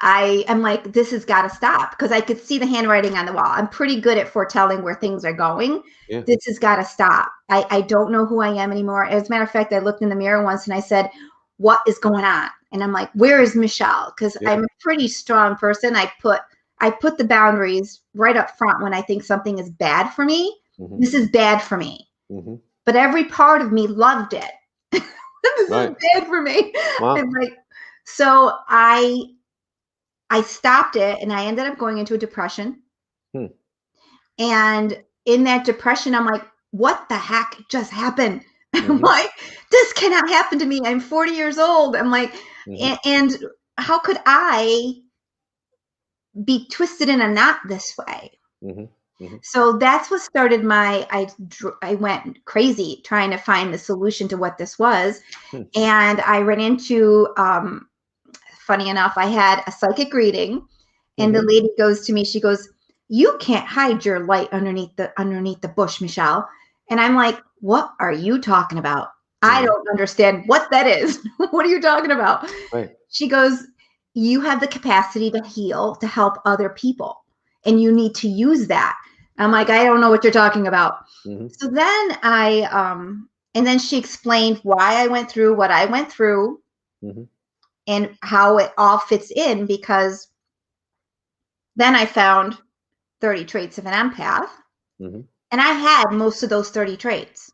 [SPEAKER 2] I'm like, this has got to stop, because I could see the handwriting on the wall. I'm pretty good at foretelling where things are going.
[SPEAKER 1] Yeah.
[SPEAKER 2] This has got to stop. I don't know who I am anymore. As a matter of fact, I looked in the mirror once and I said, what is going on? And I'm like, where is Michelle? Because I'm a pretty strong person. I put the boundaries right up front when I think something is bad for me. This is bad for me. But every part of me loved it. This is bad for me.
[SPEAKER 1] Wow.
[SPEAKER 2] And like, so I stopped it, and I ended up going into a depression. And in that depression, I'm like, what the heck just happened? I'm like, this cannot happen to me. I'm 40 years old. I'm like, and how could I be twisted in a knot this way? So that's what started I went crazy trying to find the solution to what this was. And I ran into, funny enough, I had a psychic reading, and the lady goes to me, she goes, "You can't hide your light underneath the bush, Michelle." And I'm like, "What are you talking about? I don't understand what that is." "What are you talking about?"
[SPEAKER 1] Right.
[SPEAKER 2] She goes, "You have the capacity to heal, to help other people, and you need to use that." I'm like, "I don't know what you're talking about." So then and then she explained why I went through what I went through and how it all fits in, because then I found 30 traits of an empath, and I had most of those 30 traits.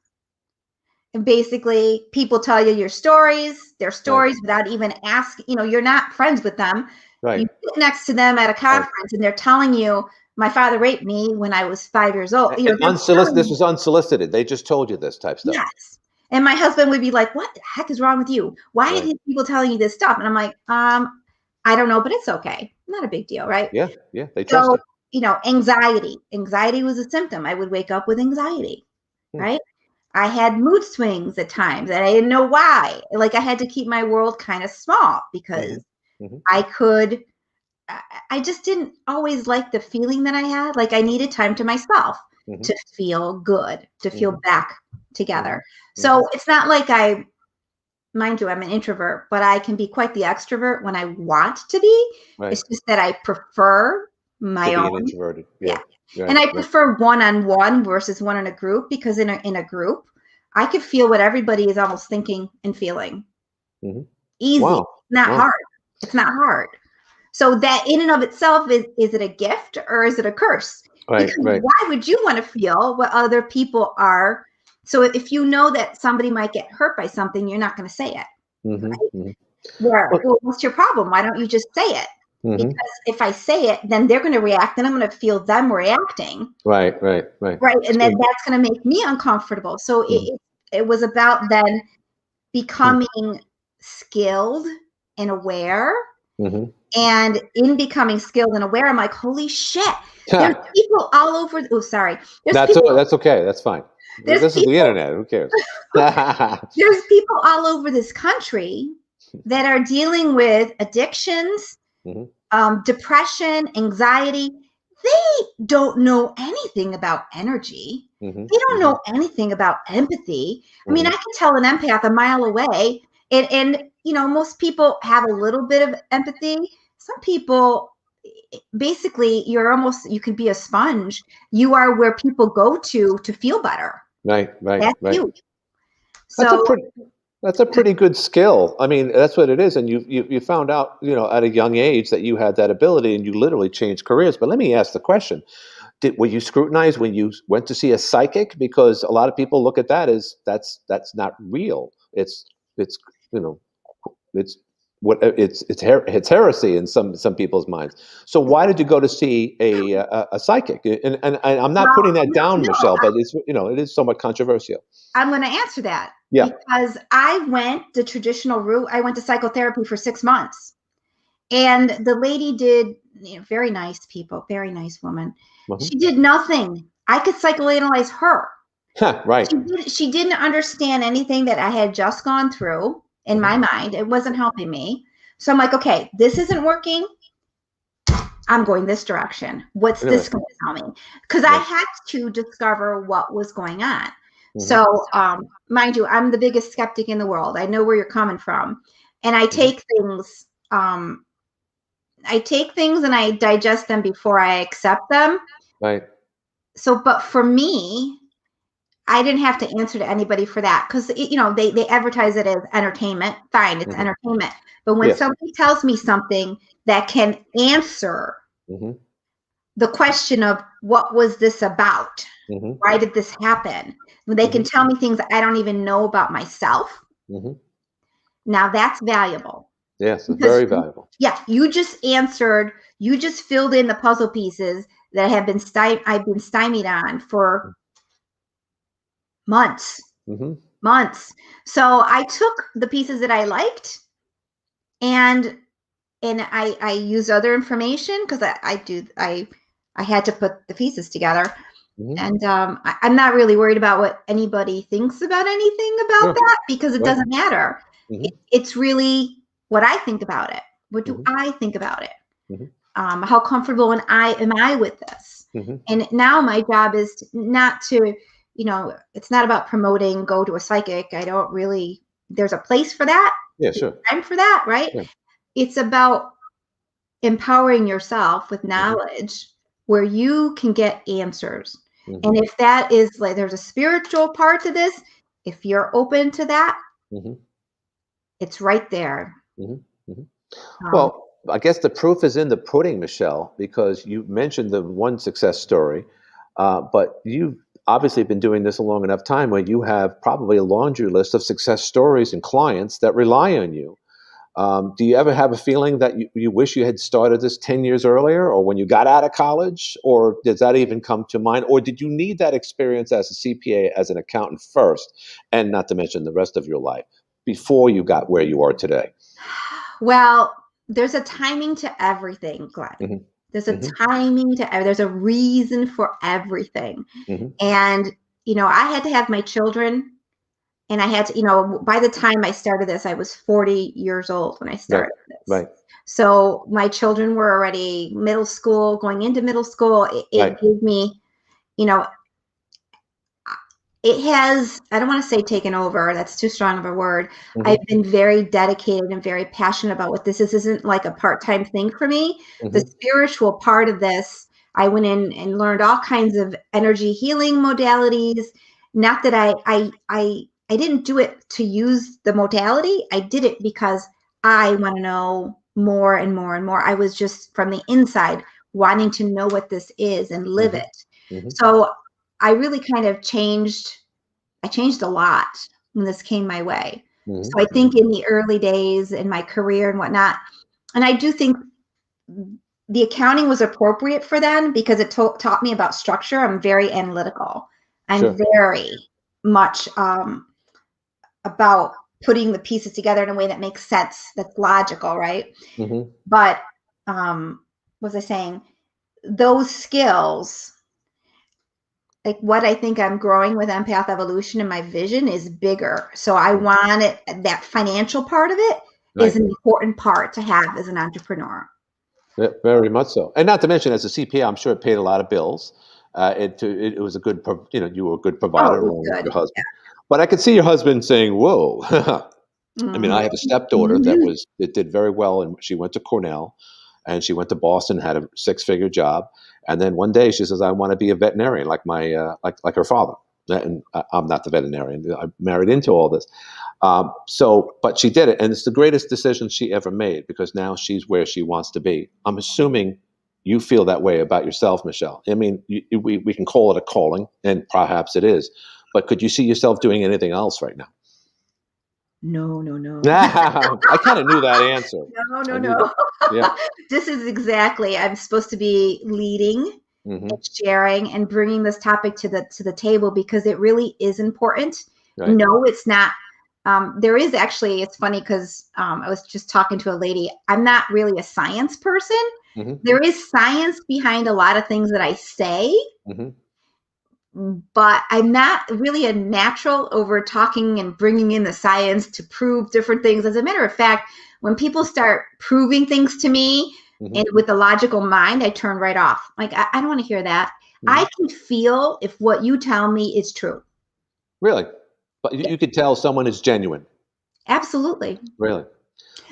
[SPEAKER 2] And basically, people tell you their stories without even asking. You're not friends with them.
[SPEAKER 1] Right.
[SPEAKER 2] You sit next to them at a conference, and they're telling you, "My father raped me when I was 5 years old."
[SPEAKER 1] And this was unsolicited. They just told you this type stuff.
[SPEAKER 2] Yes. And my husband would be like, "What the heck is wrong with you? Why are these people telling you this stuff?" And I'm like, I don't know, but it's okay. Not a big deal, right?
[SPEAKER 1] Yeah. Yeah. They trust
[SPEAKER 2] So,
[SPEAKER 1] you.
[SPEAKER 2] anxiety. Anxiety was a symptom. I would wake up with anxiety, right? I had mood swings at times, and I didn't know why. Like, I had to keep my world kind of small because I just didn't always like the feeling that I had. Like, I needed time to myself to feel good, to feel back together. So it's not like mind you, I'm an introvert, but I can be quite the extrovert when I want to be.
[SPEAKER 1] Right.
[SPEAKER 2] It's just that I prefer my
[SPEAKER 1] To be
[SPEAKER 2] own.
[SPEAKER 1] an introverted.
[SPEAKER 2] Yeah.
[SPEAKER 1] Right,
[SPEAKER 2] And I
[SPEAKER 1] right.
[SPEAKER 2] prefer one-on-one versus one in a group, because in a group, I could feel what everybody is almost thinking and feeling. Easy.
[SPEAKER 1] Wow.
[SPEAKER 2] Not
[SPEAKER 1] Wow.
[SPEAKER 2] hard. It's not hard. So that in and of itself, is it a gift or is it a curse?
[SPEAKER 1] Right,
[SPEAKER 2] Because
[SPEAKER 1] right.
[SPEAKER 2] why would you want to feel what other people are? So if you know that somebody might get hurt by something, you're not going to say it. Right? Well, what's your problem? Why don't you just say it? Because if I say it, then they're going to react, and I'm going to feel them reacting.
[SPEAKER 1] Right.
[SPEAKER 2] And then that's going to make me uncomfortable. So it was about then becoming skilled and aware. And in becoming skilled and aware, I'm like, holy shit, there's people all over. Oh, sorry.
[SPEAKER 1] That's okay. That's fine. This is the internet. Who cares?
[SPEAKER 2] There's people all over this country that are dealing with addictions, depression, anxiety. They don't know anything about energy. They don't know anything about empathy. I mean, I can tell an empath a mile away, and most people have a little bit of empathy. Some people, basically, you could be a sponge. You are where people go to feel better.
[SPEAKER 1] Right.
[SPEAKER 2] That's you.
[SPEAKER 1] That's a pretty good skill. I mean, that's what it is. And you found out, at a young age that you had that ability, and you literally changed careers. But let me ask the question. Were you scrutinized when you went to see a psychic? Because a lot of people look at that as that's not real. It's it's heresy in some people's minds. So why did you go to see a psychic? And I'm not putting that down, Michelle, but it is somewhat controversial.
[SPEAKER 2] I'm going to answer that.
[SPEAKER 1] Yeah.
[SPEAKER 2] Because I went the traditional route. I went to psychotherapy for 6 months. And the lady did, very nice people, very nice woman. She did nothing. I could psychoanalyze her.
[SPEAKER 1] Right.
[SPEAKER 2] She didn't understand anything that I had just gone through in my mind. It wasn't helping me. So I'm like, okay, this isn't working. I'm going this direction. What's this going to tell me? Because I had to discover what was going on. So, mind you, I'm the biggest skeptic in the world. I know where you're coming from. And I take things, and I digest them before I accept them.
[SPEAKER 1] Right.
[SPEAKER 2] So, but for me, I didn't have to answer to anybody for that, because they advertise it as entertainment. Fine, it's entertainment. But when somebody tells me something that can answer the question of what was this about, why did this happen, when they can tell me things I don't even know about myself, now that's valuable.
[SPEAKER 1] Yes, it's very valuable.
[SPEAKER 2] Yeah, you just filled in the puzzle pieces that I've been stymied on for months. So I took the pieces that I liked, and and I use other information because I had to put the pieces together.
[SPEAKER 1] Hmm.
[SPEAKER 2] And I'm not really worried about what anybody thinks about anything about
[SPEAKER 1] Sure.
[SPEAKER 2] that because it
[SPEAKER 1] Right.
[SPEAKER 2] doesn't matter.
[SPEAKER 1] Hmm.
[SPEAKER 2] It's really what I think about it. What do
[SPEAKER 1] Hmm.
[SPEAKER 2] I think about it?
[SPEAKER 1] Hmm.
[SPEAKER 2] How comfortable am I with this?
[SPEAKER 1] Hmm.
[SPEAKER 2] And now my job is not to, it's not about promoting, go to a psychic. I don't really, there's a place for that,
[SPEAKER 1] Yeah, sure.
[SPEAKER 2] time for that, right?
[SPEAKER 1] Yeah.
[SPEAKER 2] It's about empowering yourself with
[SPEAKER 1] Hmm.
[SPEAKER 2] knowledge where you can get answers.
[SPEAKER 1] Hmm.
[SPEAKER 2] And if that is like there's a spiritual part to this, if you're open to that,
[SPEAKER 1] Hmm.
[SPEAKER 2] it's right there.
[SPEAKER 1] Hmm. Hmm.
[SPEAKER 2] Um,
[SPEAKER 1] Well, I guess the proof is in the pudding, Michelle, because you mentioned the one success story, but you've obviously been doing this a long enough time where you have probably a laundry list of success stories and clients that rely on you. Do you ever have a feeling that you wish you had started this 10 years earlier or when you got out of college? Or does that even come to mind? Or did you need that experience as a CPA, as an accountant first, and not to mention the rest of your life before you got where you are today?
[SPEAKER 2] well, there's a timing to everything, Glenn.
[SPEAKER 1] Hmm.
[SPEAKER 2] There's a
[SPEAKER 1] Hmm.
[SPEAKER 2] timing to there's a reason for everything.
[SPEAKER 1] Hmm.
[SPEAKER 2] And, I had to have my children. And I had to, by the time I started this, I was 40 years old when I
[SPEAKER 1] Right,
[SPEAKER 2] started this.
[SPEAKER 1] right,
[SPEAKER 2] So my children were already middle school, going into middle school. It
[SPEAKER 1] right.
[SPEAKER 2] gave me, you know, it has, I don't want to say taken over. That's too strong of a word. I've
[SPEAKER 1] Hmm.
[SPEAKER 2] been very dedicated and very passionate about what this is. This isn't like a part-time thing for me. The
[SPEAKER 1] Hmm.
[SPEAKER 2] spiritual part of this, I went in and learned all kinds of energy healing modalities. Not that I didn't do it to use the modality. I did it because I want to know more and more and more. I was just from the inside wanting to know what this is and live
[SPEAKER 1] Hmm.
[SPEAKER 2] it.
[SPEAKER 1] Hmm.
[SPEAKER 2] So I really kind of I changed a lot when this came my way.
[SPEAKER 1] Hmm.
[SPEAKER 2] So I
[SPEAKER 1] Hmm.
[SPEAKER 2] think in the early days in my career and whatnot, and I do think the accounting was appropriate for them because it taught me about structure. I'm very analytical. I'm
[SPEAKER 1] Sure.
[SPEAKER 2] very much about putting the pieces together in a way that makes sense, that's logical, right?
[SPEAKER 1] Hmm.
[SPEAKER 2] But what was I saying? Those skills, like what I think I'm growing with Empath Evolution and my vision is bigger. So I want it, that financial part of it is
[SPEAKER 1] Right.
[SPEAKER 2] an important part to have as an entrepreneur.
[SPEAKER 1] Yeah, very much so. And not to mention, as a CPA, I'm sure it paid a lot of bills. It was a good, you were a good
[SPEAKER 2] Oh,
[SPEAKER 1] provider
[SPEAKER 2] it was
[SPEAKER 1] along with
[SPEAKER 2] good.
[SPEAKER 1] your husband. But I could see your husband saying, "Whoa." I mean, I have a
[SPEAKER 2] Mm-hmm.
[SPEAKER 1] stepdaughter
[SPEAKER 2] Mm-hmm.
[SPEAKER 1] that did very well, and she went to Cornell, and she went to Boston, had a six-figure job, and then one day she says, "I want to be a veterinarian, like my like her father." And I'm not the veterinarian. I married into all this. But she did it, and it's the greatest decision she ever made because now she's where she wants to be. I'm assuming you feel that way about yourself, Michelle. I mean, we can call it a calling, and perhaps it is. But could you see yourself doing anything else right now?
[SPEAKER 2] No, no, no.
[SPEAKER 1] I kind of knew that answer.
[SPEAKER 2] No, no,
[SPEAKER 1] I knew that.
[SPEAKER 2] no.
[SPEAKER 1] Yeah.
[SPEAKER 2] This is exactly, I'm supposed to be leading
[SPEAKER 1] Hmm.
[SPEAKER 2] and sharing and bringing this topic to the table because it really is important.
[SPEAKER 1] Right.
[SPEAKER 2] No, it's not. There is actually, it's funny because I was just talking to a lady. I'm not really a science person.
[SPEAKER 1] Hmm.
[SPEAKER 2] There is science behind a lot of things that I say,
[SPEAKER 1] Hmm.
[SPEAKER 2] but I'm not really a natural over talking and bringing in the science to prove different things. As a matter of fact, when people start proving things to me
[SPEAKER 1] Hmm.
[SPEAKER 2] and with the logical mind, I turn right off. Like, I don't want to hear that. I
[SPEAKER 1] Hmm.
[SPEAKER 2] can feel if what you tell me is true.
[SPEAKER 1] Really, but
[SPEAKER 2] Yeah,
[SPEAKER 1] you could tell someone is genuine.
[SPEAKER 2] absolutely.
[SPEAKER 1] Really.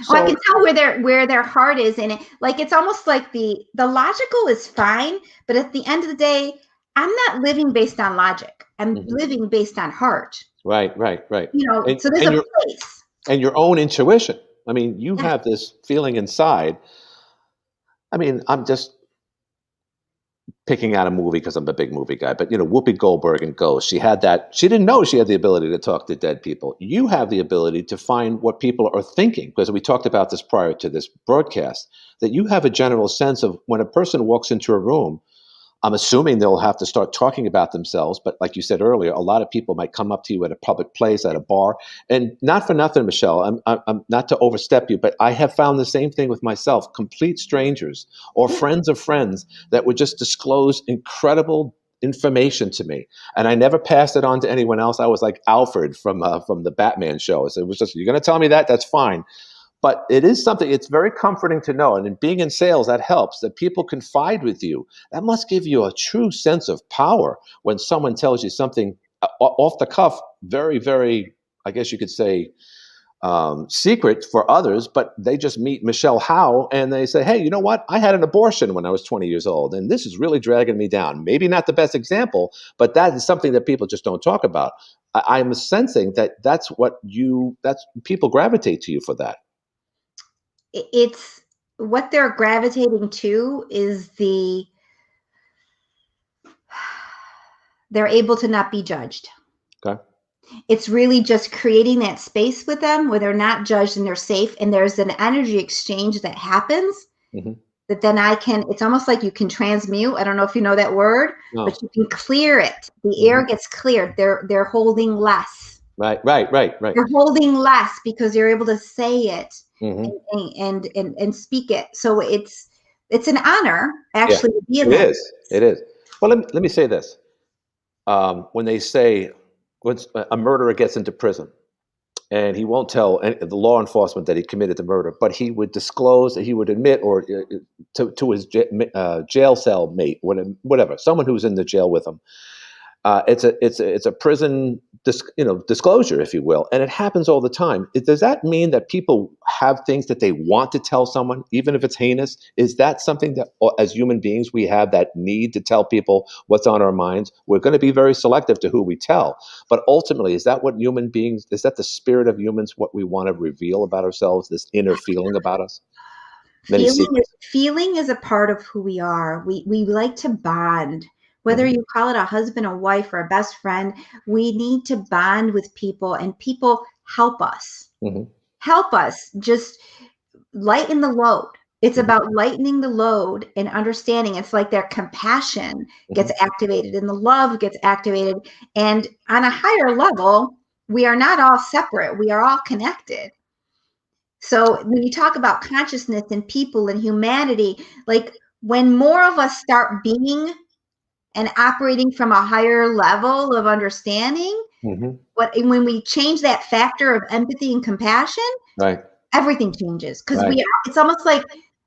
[SPEAKER 2] Oh, I can
[SPEAKER 1] So.
[SPEAKER 2] tell where their heart is in it. Like it's almost like the logical is fine, but at the end of the day, I'm not living based on logic. I'm
[SPEAKER 1] Mhm.
[SPEAKER 2] living based on heart.
[SPEAKER 1] Right, right, right. And
[SPEAKER 2] So there's
[SPEAKER 1] and
[SPEAKER 2] a
[SPEAKER 1] your
[SPEAKER 2] place.
[SPEAKER 1] and your own intuition. I mean, you
[SPEAKER 2] Yeah.
[SPEAKER 1] have this feeling inside. I mean, I'm just picking out a movie because I'm a big movie guy, but Whoopi Goldberg in Ghost, she had that. She didn't know she had the ability to talk to dead people. You have the ability to find what people are thinking because we talked about this prior to this broadcast. That you have a general sense of when a person walks into a room. I'm assuming they'll have to start talking about themselves. But like you said earlier, a lot of people might come up to you at a public place, at a bar, and not for nothing, Michelle. I'm not to overstep you, but I have found the same thing with myself. Complete strangers or friends of friends that would just disclose incredible information to me, and I never passed it on to anyone else. I was like Alfred from the Batman show. So it was just, you're going to tell me that? That's fine. But it is something, it's very comforting to know. And in being in sales, that helps, that people confide with you. That must give you a true sense of power when someone tells you something off the cuff, very, very, I guess you could say, secret for others, but they just meet Michelle Howe and they say, hey, you know what? I had an abortion when I was 20 years old, and this is really dragging me down. Maybe not the best example, but that is something that people just don't talk about. I'm sensing that that's people gravitate to you for that.
[SPEAKER 2] It's what they're gravitating to is they're able to not be judged.
[SPEAKER 1] Okay.
[SPEAKER 2] It's really just creating that space with them where they're not judged and they're safe, and there's an energy exchange that happens that then it's almost like you can transmute. I don't know if you know that word, but you can clear it. The air gets cleared. They're holding less.
[SPEAKER 1] Right.
[SPEAKER 2] They're holding less because you're able to say it and speak it. So it's an honor actually to be in that.
[SPEAKER 1] It is. Well, let me say this. When they say when a murderer gets into prison and he won't tell the law enforcement that he committed the murder, but he would disclose, he would admit, or to his jail cell mate, whatever, someone who's in the jail with him. It's a prison disclosure, if you will, and it happens all the time. Does that mean that people have things that they want to tell someone, even if it's heinous? Is that something that, as human beings, we have that need to tell people what's on our minds? We're going to be very selective to who we tell, but ultimately, is that what human beings? Is that the spirit of humans? What we want to reveal about ourselves? This inner feeling about us?
[SPEAKER 2] Feeling is a part of who we are. We like to bond. Whether you call it a husband, a wife, or a best friend, we need to bond with people, and people help us. Help us just lighten the load. It's about lightening the load and understanding. It's like their compassion gets activated and the love gets activated. And on a higher level, we are not all separate. We are all connected. So when you talk about consciousness and people and humanity, like when more of us start being and operating from a higher level of understanding, when we change that factor of empathy and compassion, everything changes. Because it's almost like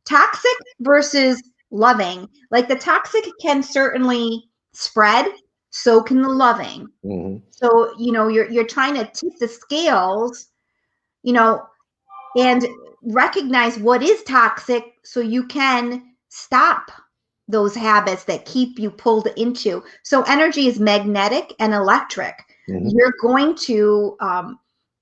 [SPEAKER 2] toxic versus loving. Like the toxic can certainly spread, so can the loving. So, you're trying to tip the scales, and recognize what is toxic so you can stop those habits that keep you pulled into. So energy is magnetic and electric. You're going to,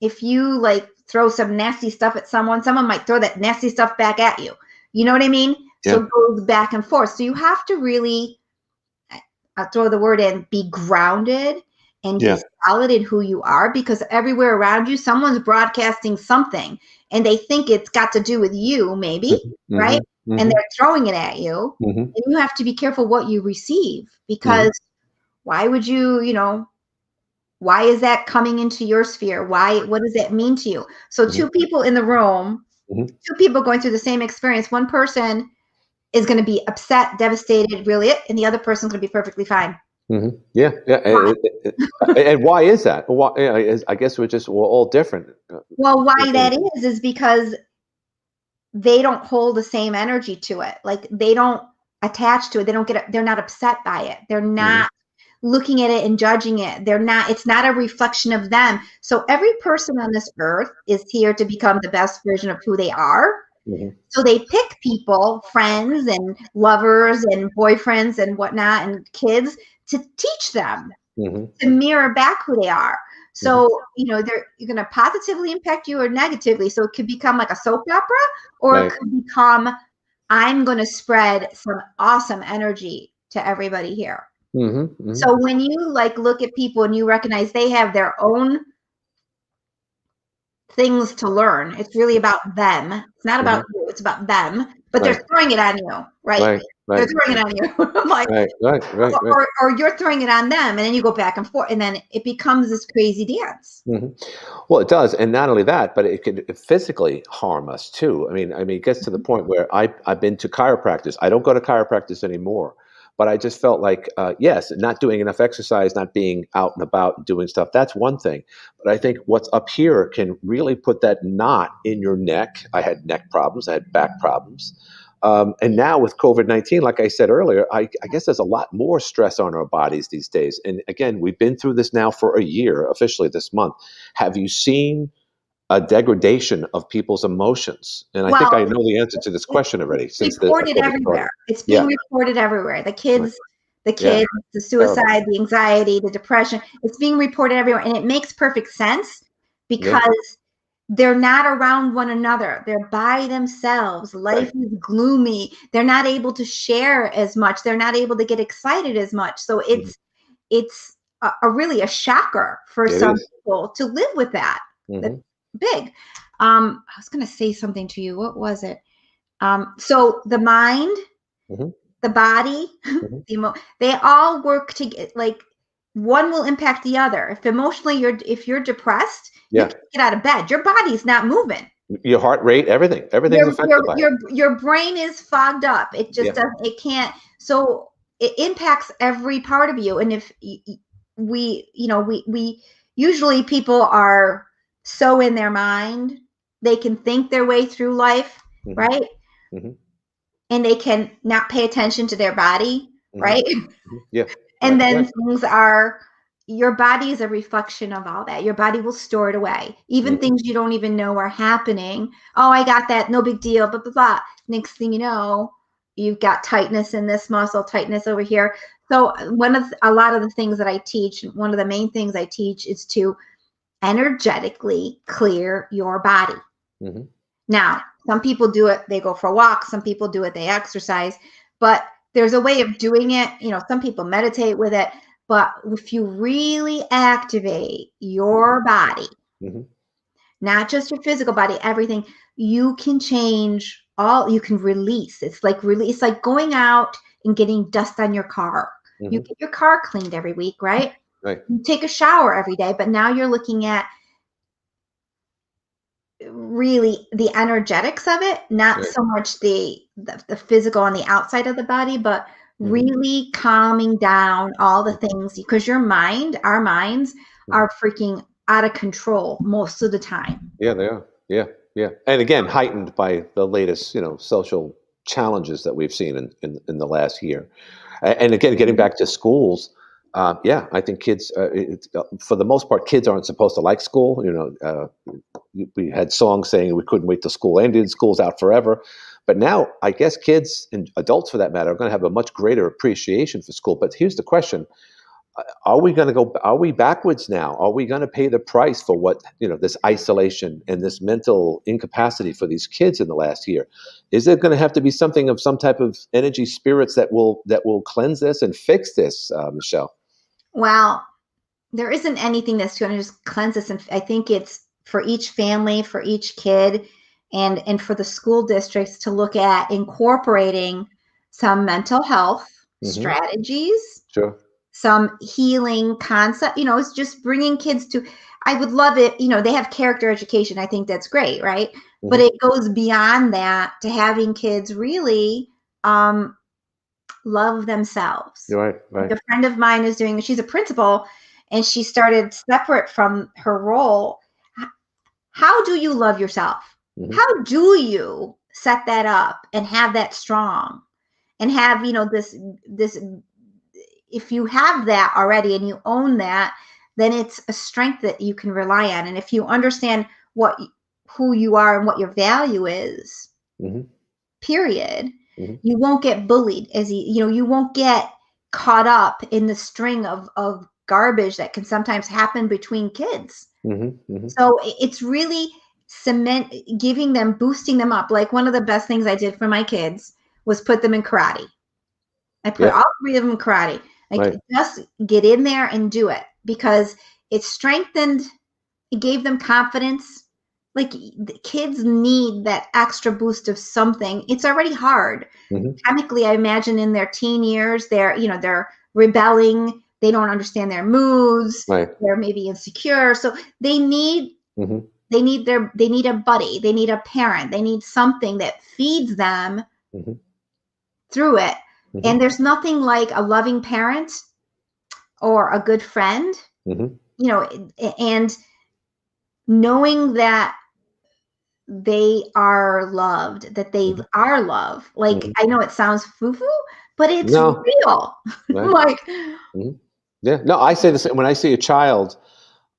[SPEAKER 2] if you throw some nasty stuff at someone might throw that nasty stuff back at you. You know what I mean? Yeah. So it goes back and forth. So you have to really, I'll throw the word in, be grounded and be solid in who you are, because everywhere around you, someone's broadcasting something and they think it's got to do with you, maybe, right? And they're throwing it at you. And you have to be careful what you receive, because why would you, why is that coming into your sphere? What does that mean to you? So two people in the room, two people going through the same experience, one person is going to be upset, devastated, really, and the other person's going to be perfectly fine.
[SPEAKER 1] Yeah. And why is that? I guess we're all different.
[SPEAKER 2] Well, why that is because they don't hold the same energy to it. Like they don't attach to it. They're not upset by it. They're not looking at it and judging it. It's not a reflection of them. So every person on this earth is here to become the best version of who they are. So they pick people, friends and lovers and boyfriends and whatnot and kids to teach them to mirror back who they are. So, you're going to positively impact you or negatively. So it could become like a soap opera, or it could become, I'm going to spread some awesome energy to everybody here. So when you look at people and you recognize they have their own things to learn, it's really about them. It's not about you, it's about them, but they're throwing it on you, right? They're
[SPEAKER 1] right,
[SPEAKER 2] throwing it on you. I'm like,
[SPEAKER 1] right.
[SPEAKER 2] or you're throwing it on them, and then you go back and forth, and then it becomes this crazy dance.
[SPEAKER 1] Mhm. Well, it does, and not only that, but it could physically harm us too. I mean, it gets to the point where I've been to chiropractors. I don't go to chiropractors anymore, but I just felt like, yes, not doing enough exercise, not being out and about and doing stuff. That's one thing, but I think what's up here can really put that knot in your neck. I had neck problems, I had back problems. And now with COVID-19, like I said earlier, I guess there's a lot more stress on our bodies these days. And again, we've been through this now for a year, officially this month. Have you seen a degradation of people's emotions? And I think
[SPEAKER 2] Well,
[SPEAKER 1] I know the answer to this question already
[SPEAKER 2] it's
[SPEAKER 1] since the
[SPEAKER 2] reported
[SPEAKER 1] COVID started.
[SPEAKER 2] everywhere. It's being
[SPEAKER 1] Yeah,
[SPEAKER 2] reported everywhere.
[SPEAKER 1] right.
[SPEAKER 2] The
[SPEAKER 1] Yeah,
[SPEAKER 2] kids, the
[SPEAKER 1] terrible.
[SPEAKER 2] suicide, the anxiety, the depression. It's being reported everywhere, and it makes perfect sense
[SPEAKER 1] Yeah,
[SPEAKER 2] because they're not around one another. They're by themselves. Life
[SPEAKER 1] right.
[SPEAKER 2] is gloomy. They're not able to share as much. They're not able to get excited as much. So
[SPEAKER 1] Mhm.
[SPEAKER 2] it's a really a shocker for
[SPEAKER 1] It
[SPEAKER 2] some
[SPEAKER 1] is.
[SPEAKER 2] people to live with that. That's
[SPEAKER 1] Hmm.
[SPEAKER 2] big. I was going to say something to you. What was it? So the mind,
[SPEAKER 1] Hmm.
[SPEAKER 2] the body,
[SPEAKER 1] Hmm.
[SPEAKER 2] they all work to get like one will impact the other. If you're depressed, you
[SPEAKER 1] Yeah,
[SPEAKER 2] can't get out of bed. Your body's not moving.
[SPEAKER 1] your heart rate, everything's affected by it.
[SPEAKER 2] Your brain is fogged up. It just
[SPEAKER 1] Yeah.
[SPEAKER 2] doesn't. It can't. So it impacts every part of you. And if we usually people are so in their mind, they can think their way through life,
[SPEAKER 1] Hmm.
[SPEAKER 2] right?
[SPEAKER 1] Hmm.
[SPEAKER 2] And they can not pay attention to their body,
[SPEAKER 1] Hmm.
[SPEAKER 2] right?
[SPEAKER 1] Hmm. Yeah,
[SPEAKER 2] And
[SPEAKER 1] right,
[SPEAKER 2] then
[SPEAKER 1] right.
[SPEAKER 2] things are your body is a reflection of all that. Your body will store it away. Even
[SPEAKER 1] Hmm.
[SPEAKER 2] things you don't even know are happening. Oh, I got that, no big deal, blah, blah, blah. Next thing you know, you've got tightness in this muscle, tightness over here. So a lot of the things that I teach, one of the main things I teach is to energetically clear your body.
[SPEAKER 1] Hmm.
[SPEAKER 2] Now, some people do it, they go for a walk, some people do it, they exercise, but there's a way of doing it. Some people meditate with it, but if you really activate your body,
[SPEAKER 1] Hmm.
[SPEAKER 2] not just your physical body, everything, you can you can release. It's like going out and getting dust on your car. You
[SPEAKER 1] Hmm.
[SPEAKER 2] get your car cleaned every week, right?
[SPEAKER 1] Right,
[SPEAKER 2] You take a shower every day, but now you're looking at really the energetics of it, not
[SPEAKER 1] right.
[SPEAKER 2] so much the physical on the outside of the body, but
[SPEAKER 1] Hmm.
[SPEAKER 2] really calming down all the things because our minds
[SPEAKER 1] Hmm.
[SPEAKER 2] are freaking out of control most of the time.
[SPEAKER 1] Yeah, they are. Yeah, yeah. And again, heightened by the latest, social challenges that we've seen in the last year. And again, getting back to schools, yeah, I think kids, for the most part, kids aren't supposed to like school. We had songs saying we couldn't wait till school ended, school's out forever. But now, I guess kids and adults, for that matter, are going to have a much greater appreciation for school. But here's the question: are we going to go? Are we backwards now? Are we going to pay the price for what this isolation and this mental incapacity for these kids in the last year? Is there going to have to be something of some type of energy spirits that will cleanse this and fix this, Michelle?
[SPEAKER 2] Well, there isn't anything that's going to just cleanse us, and I think it's for each family, for each kid, and for the school districts to look at incorporating some mental health
[SPEAKER 1] Hmm.
[SPEAKER 2] strategies,
[SPEAKER 1] Sure.
[SPEAKER 2] some healing concept. It's just bringing kids to. I would love it. They have character education. I think that's great, right? But
[SPEAKER 1] Hmm.
[SPEAKER 2] it goes beyond that to having kids really um, love themselves.
[SPEAKER 1] You're right.
[SPEAKER 2] Like
[SPEAKER 1] Right.
[SPEAKER 2] a friend of mine she's a principal, and she started separate from her role. How do you love yourself?
[SPEAKER 1] Hmm.
[SPEAKER 2] How do you set that up and have that strong and have this if you have that already and you own that, then it's a strength that you can rely on. And if you understand who you are and what your value is,
[SPEAKER 1] Hmm.
[SPEAKER 2] period,
[SPEAKER 1] Hmm.
[SPEAKER 2] you won't get bullied you won't get caught up in the string of garbage that can sometimes happen between kids.
[SPEAKER 1] Hmm. Hmm.
[SPEAKER 2] So it's really boosting them up. Like one of the best things I did for my kids was put them in karate. I put
[SPEAKER 1] Yeah.
[SPEAKER 2] all three of them in karate. Like
[SPEAKER 1] Right.
[SPEAKER 2] just get in there and do it because it strengthened, it gave them confidence. like the kids need that extra boost of something. It's already hard.
[SPEAKER 1] Mhm.
[SPEAKER 2] Chemically, I imagine in their teen years, they're rebelling. They don't understand their moods.
[SPEAKER 1] Right.
[SPEAKER 2] They're maybe insecure. So they need
[SPEAKER 1] Mhm.
[SPEAKER 2] they need a buddy. They need a parent. They need something that feeds them
[SPEAKER 1] Mhm.
[SPEAKER 2] through it.
[SPEAKER 1] Mhm.
[SPEAKER 2] And there's nothing like a loving parent or a good friend,
[SPEAKER 1] Mhm.
[SPEAKER 2] and knowing that they are loved, that they
[SPEAKER 1] Mhm.
[SPEAKER 2] are loved. Like,
[SPEAKER 1] Mhm.
[SPEAKER 2] I know it sounds foo-foo, but it's
[SPEAKER 1] No.
[SPEAKER 2] real.
[SPEAKER 1] Right.
[SPEAKER 2] Like,
[SPEAKER 1] Mhm. Yeah. No, I say the same when I see a child.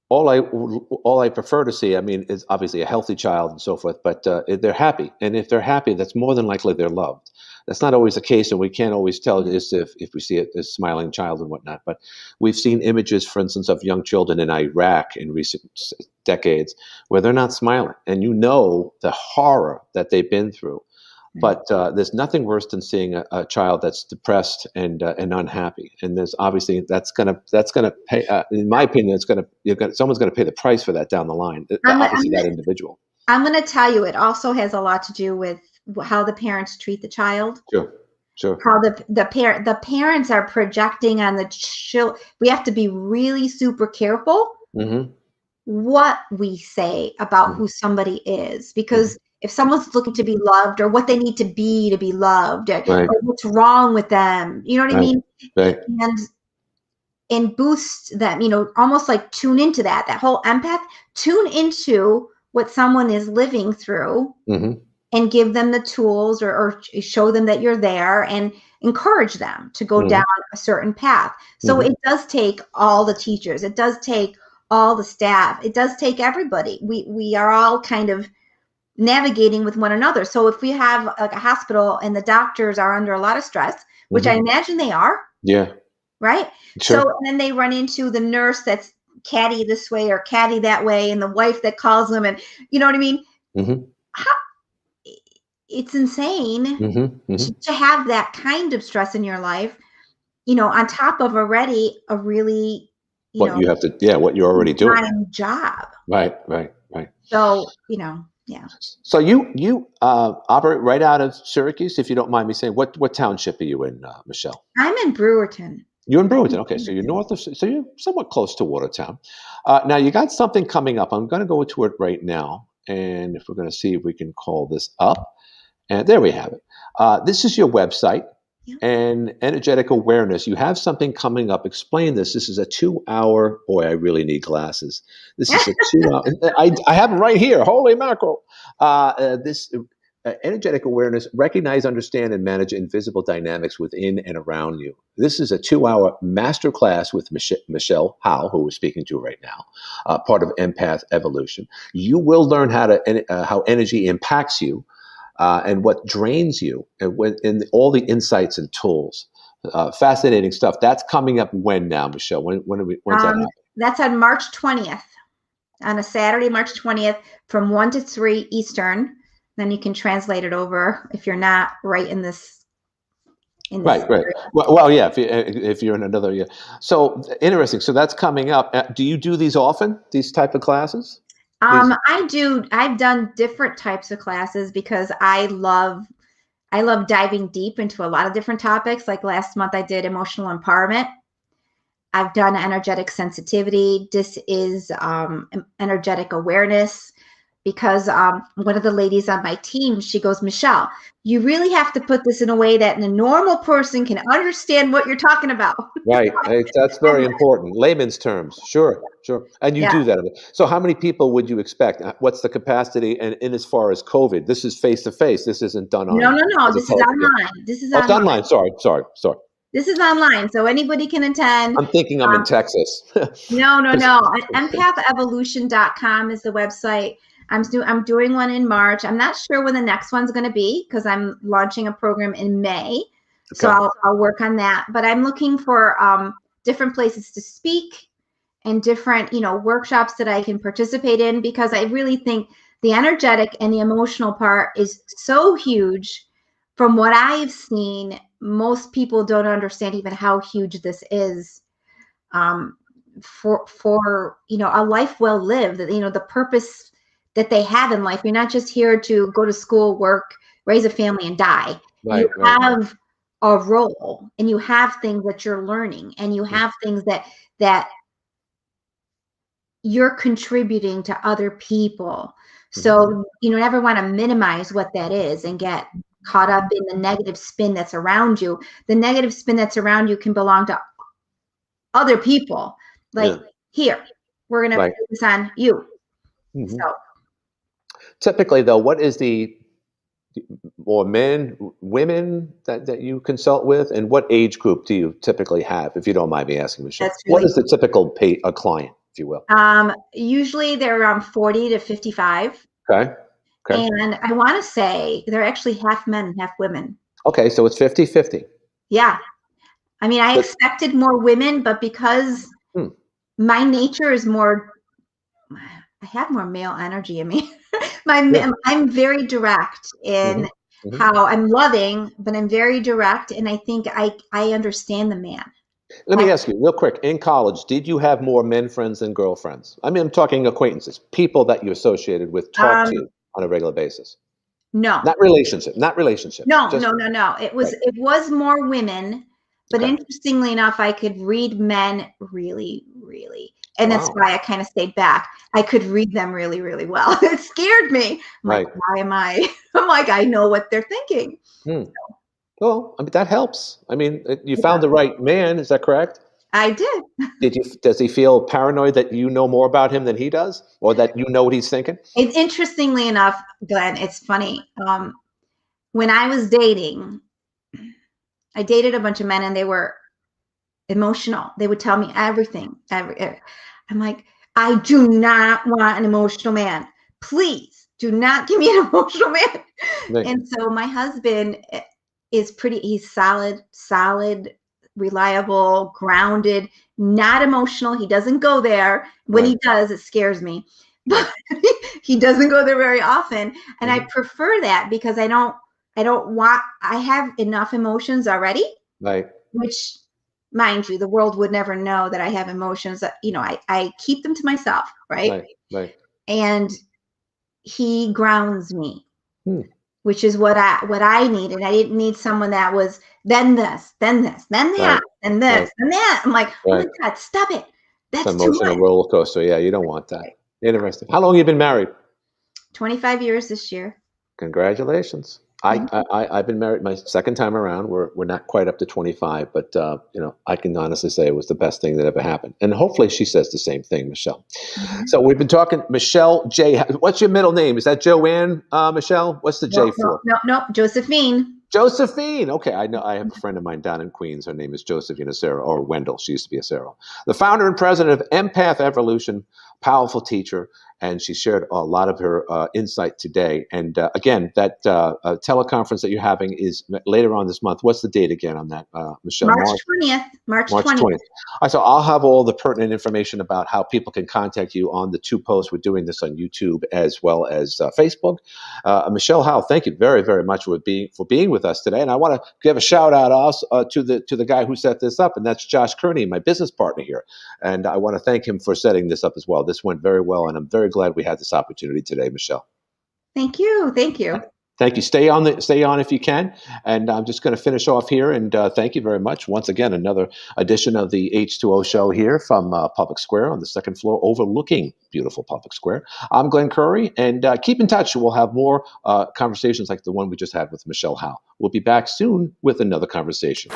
[SPEAKER 1] All I prefer to see, I mean, is obviously a healthy child and so forth, but if they're happy, and if they're happy, that's more than likely they're loved. That's not always the case, and we can't always tell this if we see a smiling child and whatnot. But we've seen images, for instance, of young children in Iraq in recent decades where they're not smiling, and you know the horror that they've been through. But there's nothing worse than seeing a child that's depressed and unhappy. And there's obviously that's gonna pay. In my opinion, someone's gonna pay the price for that down the line.
[SPEAKER 2] I'm,
[SPEAKER 1] Obviously,
[SPEAKER 2] I'm,
[SPEAKER 1] that individual.
[SPEAKER 2] I'm going to tell you, it also has a lot to do with how the parents treat the child.
[SPEAKER 1] Sure, sure.
[SPEAKER 2] How the parents are projecting on the child. We have to be really super careful
[SPEAKER 1] Hmm.
[SPEAKER 2] what we say about who somebody is,
[SPEAKER 1] Hmm.
[SPEAKER 2] because if someone's looking to be loved, or what they need to be loved,
[SPEAKER 1] Right,
[SPEAKER 2] or what's wrong with them, you know what I
[SPEAKER 1] right,
[SPEAKER 2] mean?
[SPEAKER 1] right.
[SPEAKER 2] And boost them, almost like tune into that whole empath, tune into what someone is living through,
[SPEAKER 1] Hmm.
[SPEAKER 2] and give them the tools, or show them that you're there, and encourage them to go down
[SPEAKER 1] Hmm.
[SPEAKER 2] a certain path. So
[SPEAKER 1] Hmm.
[SPEAKER 2] it does take all the teachers, it does take all the staff, it does take everybody. We are all kind of navigating with one another. So if we have like a hospital and the doctors are under a lot of stress, which I
[SPEAKER 1] Hmm.
[SPEAKER 2] imagine they are,
[SPEAKER 1] Yeah,
[SPEAKER 2] right? So
[SPEAKER 1] sure.
[SPEAKER 2] and then they run into the nurse that's catty this way or catty that way, and the wife that calls them, and you know what I mean?
[SPEAKER 1] Hmm.
[SPEAKER 2] How, it's insane
[SPEAKER 1] Hmm. Hmm.
[SPEAKER 2] to have that kind of stress in your life, on top of already a really, you
[SPEAKER 1] What
[SPEAKER 2] know,
[SPEAKER 1] you have to, yeah, what you're already doing.
[SPEAKER 2] time job.
[SPEAKER 1] Right, right, right.
[SPEAKER 2] So, yeah.
[SPEAKER 1] So you operate right out of Syracuse, if you don't mind me saying. What township are you in, Michelle?
[SPEAKER 2] I'm in Brewerton.
[SPEAKER 1] You're in Brewerton. Okay, so you're north of, so you're somewhat close to Watertown. Now you got something coming up. I'm going to go to it right now, and if we're going to see if we can call this up, and there we have it. This is your website
[SPEAKER 2] Yeah.
[SPEAKER 1] and energetic awareness. You have something coming up. Explain this. This is a 2 hour. Boy, I really need glasses. This is a 2 hour. I have them right here. Holy mackerel! This energetic awareness: recognize, understand, and manage invisible dynamics within and around you. This is a 2 hour masterclass with Michelle Howe, who we're speaking to right now, part of Empath Evolution. You will learn how energy impacts you, and what drains you, and all the insights and tools. Fascinating stuff. That's coming up when now, Michelle? When's that happening?
[SPEAKER 2] That's on March 20th, on a Saturday, March 20th, from 1 to 3 Eastern. Then you can translate it over if you're not right in this
[SPEAKER 1] Right, right.
[SPEAKER 2] area.
[SPEAKER 1] Well, yeah. If you're in another, yeah. So interesting. So that's coming up. Do you do these often? These type of classes? These.
[SPEAKER 2] I've done different types of classes because I love diving deep into a lot of different topics. Like last month I did emotional empowerment. I've done energetic sensitivity. This is energetic awareness, because one of the ladies on my team, she goes, Michelle, you really have to put this in a way that a normal person can understand what you're talking about.
[SPEAKER 1] Right. That's very important. Layman's terms. Sure, sure. And you
[SPEAKER 2] Yeah.
[SPEAKER 1] do that. So how many people would you expect? What's the capacity? And in as far as COVID, this is face to face. This isn't done
[SPEAKER 2] No,
[SPEAKER 1] on
[SPEAKER 2] no, no.
[SPEAKER 1] as
[SPEAKER 2] This is
[SPEAKER 1] opposed. Yeah.
[SPEAKER 2] online. This is
[SPEAKER 1] Oh, it's
[SPEAKER 2] online.
[SPEAKER 1] online. Sorry, sorry, sorry.
[SPEAKER 2] This is online. So anybody can attend.
[SPEAKER 1] I'm thinking I'm in Texas.
[SPEAKER 2] No, no, no. Empathevolution.com is the website. I'm doing one in March. I'm not sure when the next one's going to be, because I'm launching a program in May. So
[SPEAKER 1] Okay.
[SPEAKER 2] I'll work on that. But I'm looking for different places to speak, and different, workshops that I can participate in, because I really think the energetic and the emotional part is so huge. From what I've seen, most people don't understand even how huge this is, for a life well lived. The purpose that they have in life. You're not just here to go to school, work, raise a family, and die.
[SPEAKER 1] Right,
[SPEAKER 2] You
[SPEAKER 1] right.
[SPEAKER 2] have a role, and you have things that you're learning, and you have things that you're contributing to other people. So you never want to minimize what that is and get caught up in the negative spin that's around you. The negative spin that's around you can belong to other people. Like, here, we're going to focus on you. So
[SPEAKER 1] Typically, though, what is the more men, women that you consult with, and what age group do you typically have, if you don't mind me asking, Michelle?
[SPEAKER 2] that's really,
[SPEAKER 1] what is the typical client, if you will?
[SPEAKER 2] usually they're around 40 to 55.
[SPEAKER 1] Okay. Okay.
[SPEAKER 2] And I want to say they're actually half men and half women.
[SPEAKER 1] Okay, so it's 50-50.
[SPEAKER 2] Yeah. I mean, I expected more women, but because my nature is more, I have more male energy in me. I'm very direct in how I'm loving, but I'm very direct, and I think I understand the man.
[SPEAKER 1] Let me ask you real quick. In college, did you have more men friends than girlfriends? I mean, I'm talking acquaintances, people that you associated with, talk to on a regular basis.
[SPEAKER 2] No.
[SPEAKER 1] Not relationship. Not relationship.
[SPEAKER 2] No. It was more women, but interestingly enough, I could read men really, really. And that's why I kind of stayed back. I could read them really, really well. It scared me. I'm like, why am I? I'm like, I know what they're thinking. So.
[SPEAKER 1] Well, I mean, that helps. I mean, you found the right man. Is that correct?
[SPEAKER 2] I did.
[SPEAKER 1] Does he feel paranoid that you know more about him than he does, or that you know what he's thinking?
[SPEAKER 2] Interestingly enough, Glenn, it's funny. When I was dating, I dated a bunch of men, and they were emotional. They would tell me everything. I'm like, I do not want an emotional man. Please do not give me an emotional man. Right. And so my husband is he's solid, reliable, grounded, not emotional. He doesn't go there. When he does, it scares me. But he doesn't go there very often. And I prefer that because I have enough emotions already. Right. Which, mind you, the world would never know that I have emotions. That, I keep them to myself. Right. And he grounds me. Which is what I need. And I didn't need someone that was then this, then this, then that, and this, and that. I'm like, oh my God, stop it. That's
[SPEAKER 1] too much. Roller coaster. Yeah, you don't want that. Interesting. How long have you been married?
[SPEAKER 2] 25 years this year.
[SPEAKER 1] Congratulations. I've been married my second time around. We're not quite up to 25, but I can honestly say it was the best thing that ever happened. And hopefully she says the same thing, Michelle. So we've been talking, Michelle J. What's your middle name? Is that Joanne, Michelle? What's the J for?
[SPEAKER 2] No, Josephine.
[SPEAKER 1] Josephine. Okay, I know. I have a friend of mine down in Queens. Her name is Josephine Acero, or Wendell. She used to be Acero. The founder and president of Empath Evolution, powerful teacher, and she shared a lot of her insight today. And again, that teleconference that you're having is later on this month. What's the date again on that, Michelle?
[SPEAKER 2] March 20th. March 20th.
[SPEAKER 1] So I'll have all the pertinent information about how people can contact you on the two posts. We're doing this on YouTube as well as Facebook. Michelle Howe, thank you very, very much for being with us today. And I want to give a shout out also to the guy who set this up, and that's Josh Kearney, my business partner here. And I want to thank him for setting this up as well. This went very well, and I'm very glad we had this opportunity today, Michelle.
[SPEAKER 2] Thank you. Thank you.
[SPEAKER 1] Thank you. Stay on if you can. And I'm just going to finish off here. And thank you very much. Once again, another edition of the H2O show here from Public Square on the second floor overlooking beautiful Public Square. I'm Glenn Curry, and keep in touch. We'll have more conversations like the one we just had with Michelle Howe. We'll be back soon with another conversation.